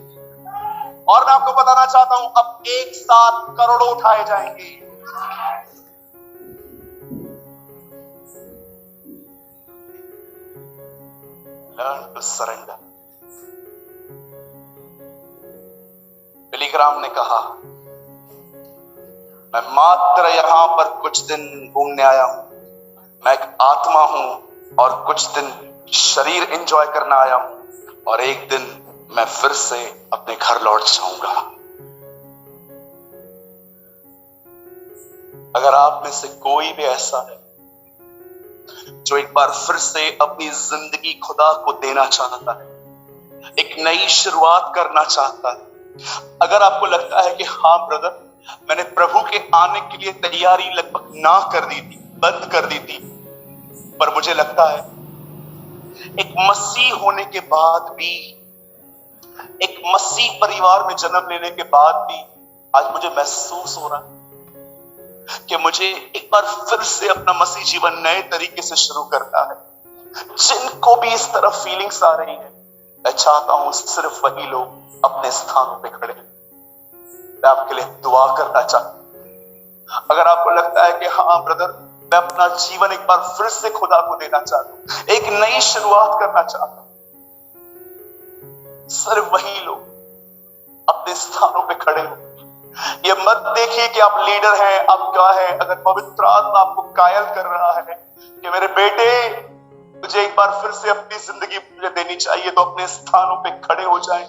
और मैं आपको बताना चाहता हूं, अब एक साथ करोड़ों उठाए जाएंगे। Learn to surrender. Billy Graham ने कहा, मैं मात्र यहां पर कुछ दिन घूमने आया हूं, मैं एक आत्मा हूं और कुछ दिन शरीर एंजॉय करना आया हूं, और एक दिन मैं फिर से अपने घर लौट जाऊंगा। अगर आप में से कोई भी ऐसा है जो एक बार फिर से अपनी जिंदगी खुदा को देना चाहता है, एक नई शुरुआत करना चाहता है, अगर आपको लगता है कि हाँ ब्रदर, मैंने प्रभु के आने के लिए तैयारी लगभग ना कर दी थी, बंद कर दी थी, पर मुझे लगता है एक मसीह होने के बाद भी, एक मसीह परिवार में जन्म लेने के बाद भी, आज मुझे महसूस हो रहा है कि मुझे एक बार फिर से अपना मसीह जीवन नए तरीके से शुरू करना है। जिनको भी इस तरह फीलिंग्स आ रही है, मैं चाहता हूं सिर्फ वही लोग अपने स्थानों पे खड़े हैं। मैं आपके लिए दुआ करना चाहता हूं। अगर आपको लगता है कि हाँ ब्रदर, मैं अपना जीवन एक बार फिर से खुदा को देना चाहता हूं, एक नई शुरुआत करना चाहता हूं। सिर्फ वही लोग अपने स्थानों पे खड़े हो। ये मत देखिए कि आप लीडर हैं, आप क्या है। अगर पवित्र आत्मा आपको कायल कर रहा है कि मेरे बेटे तुझे एक बार फिर से अपनी जिंदगी मुझे देनी चाहिए, तो अपने स्थानों पे खड़े हो जाएं।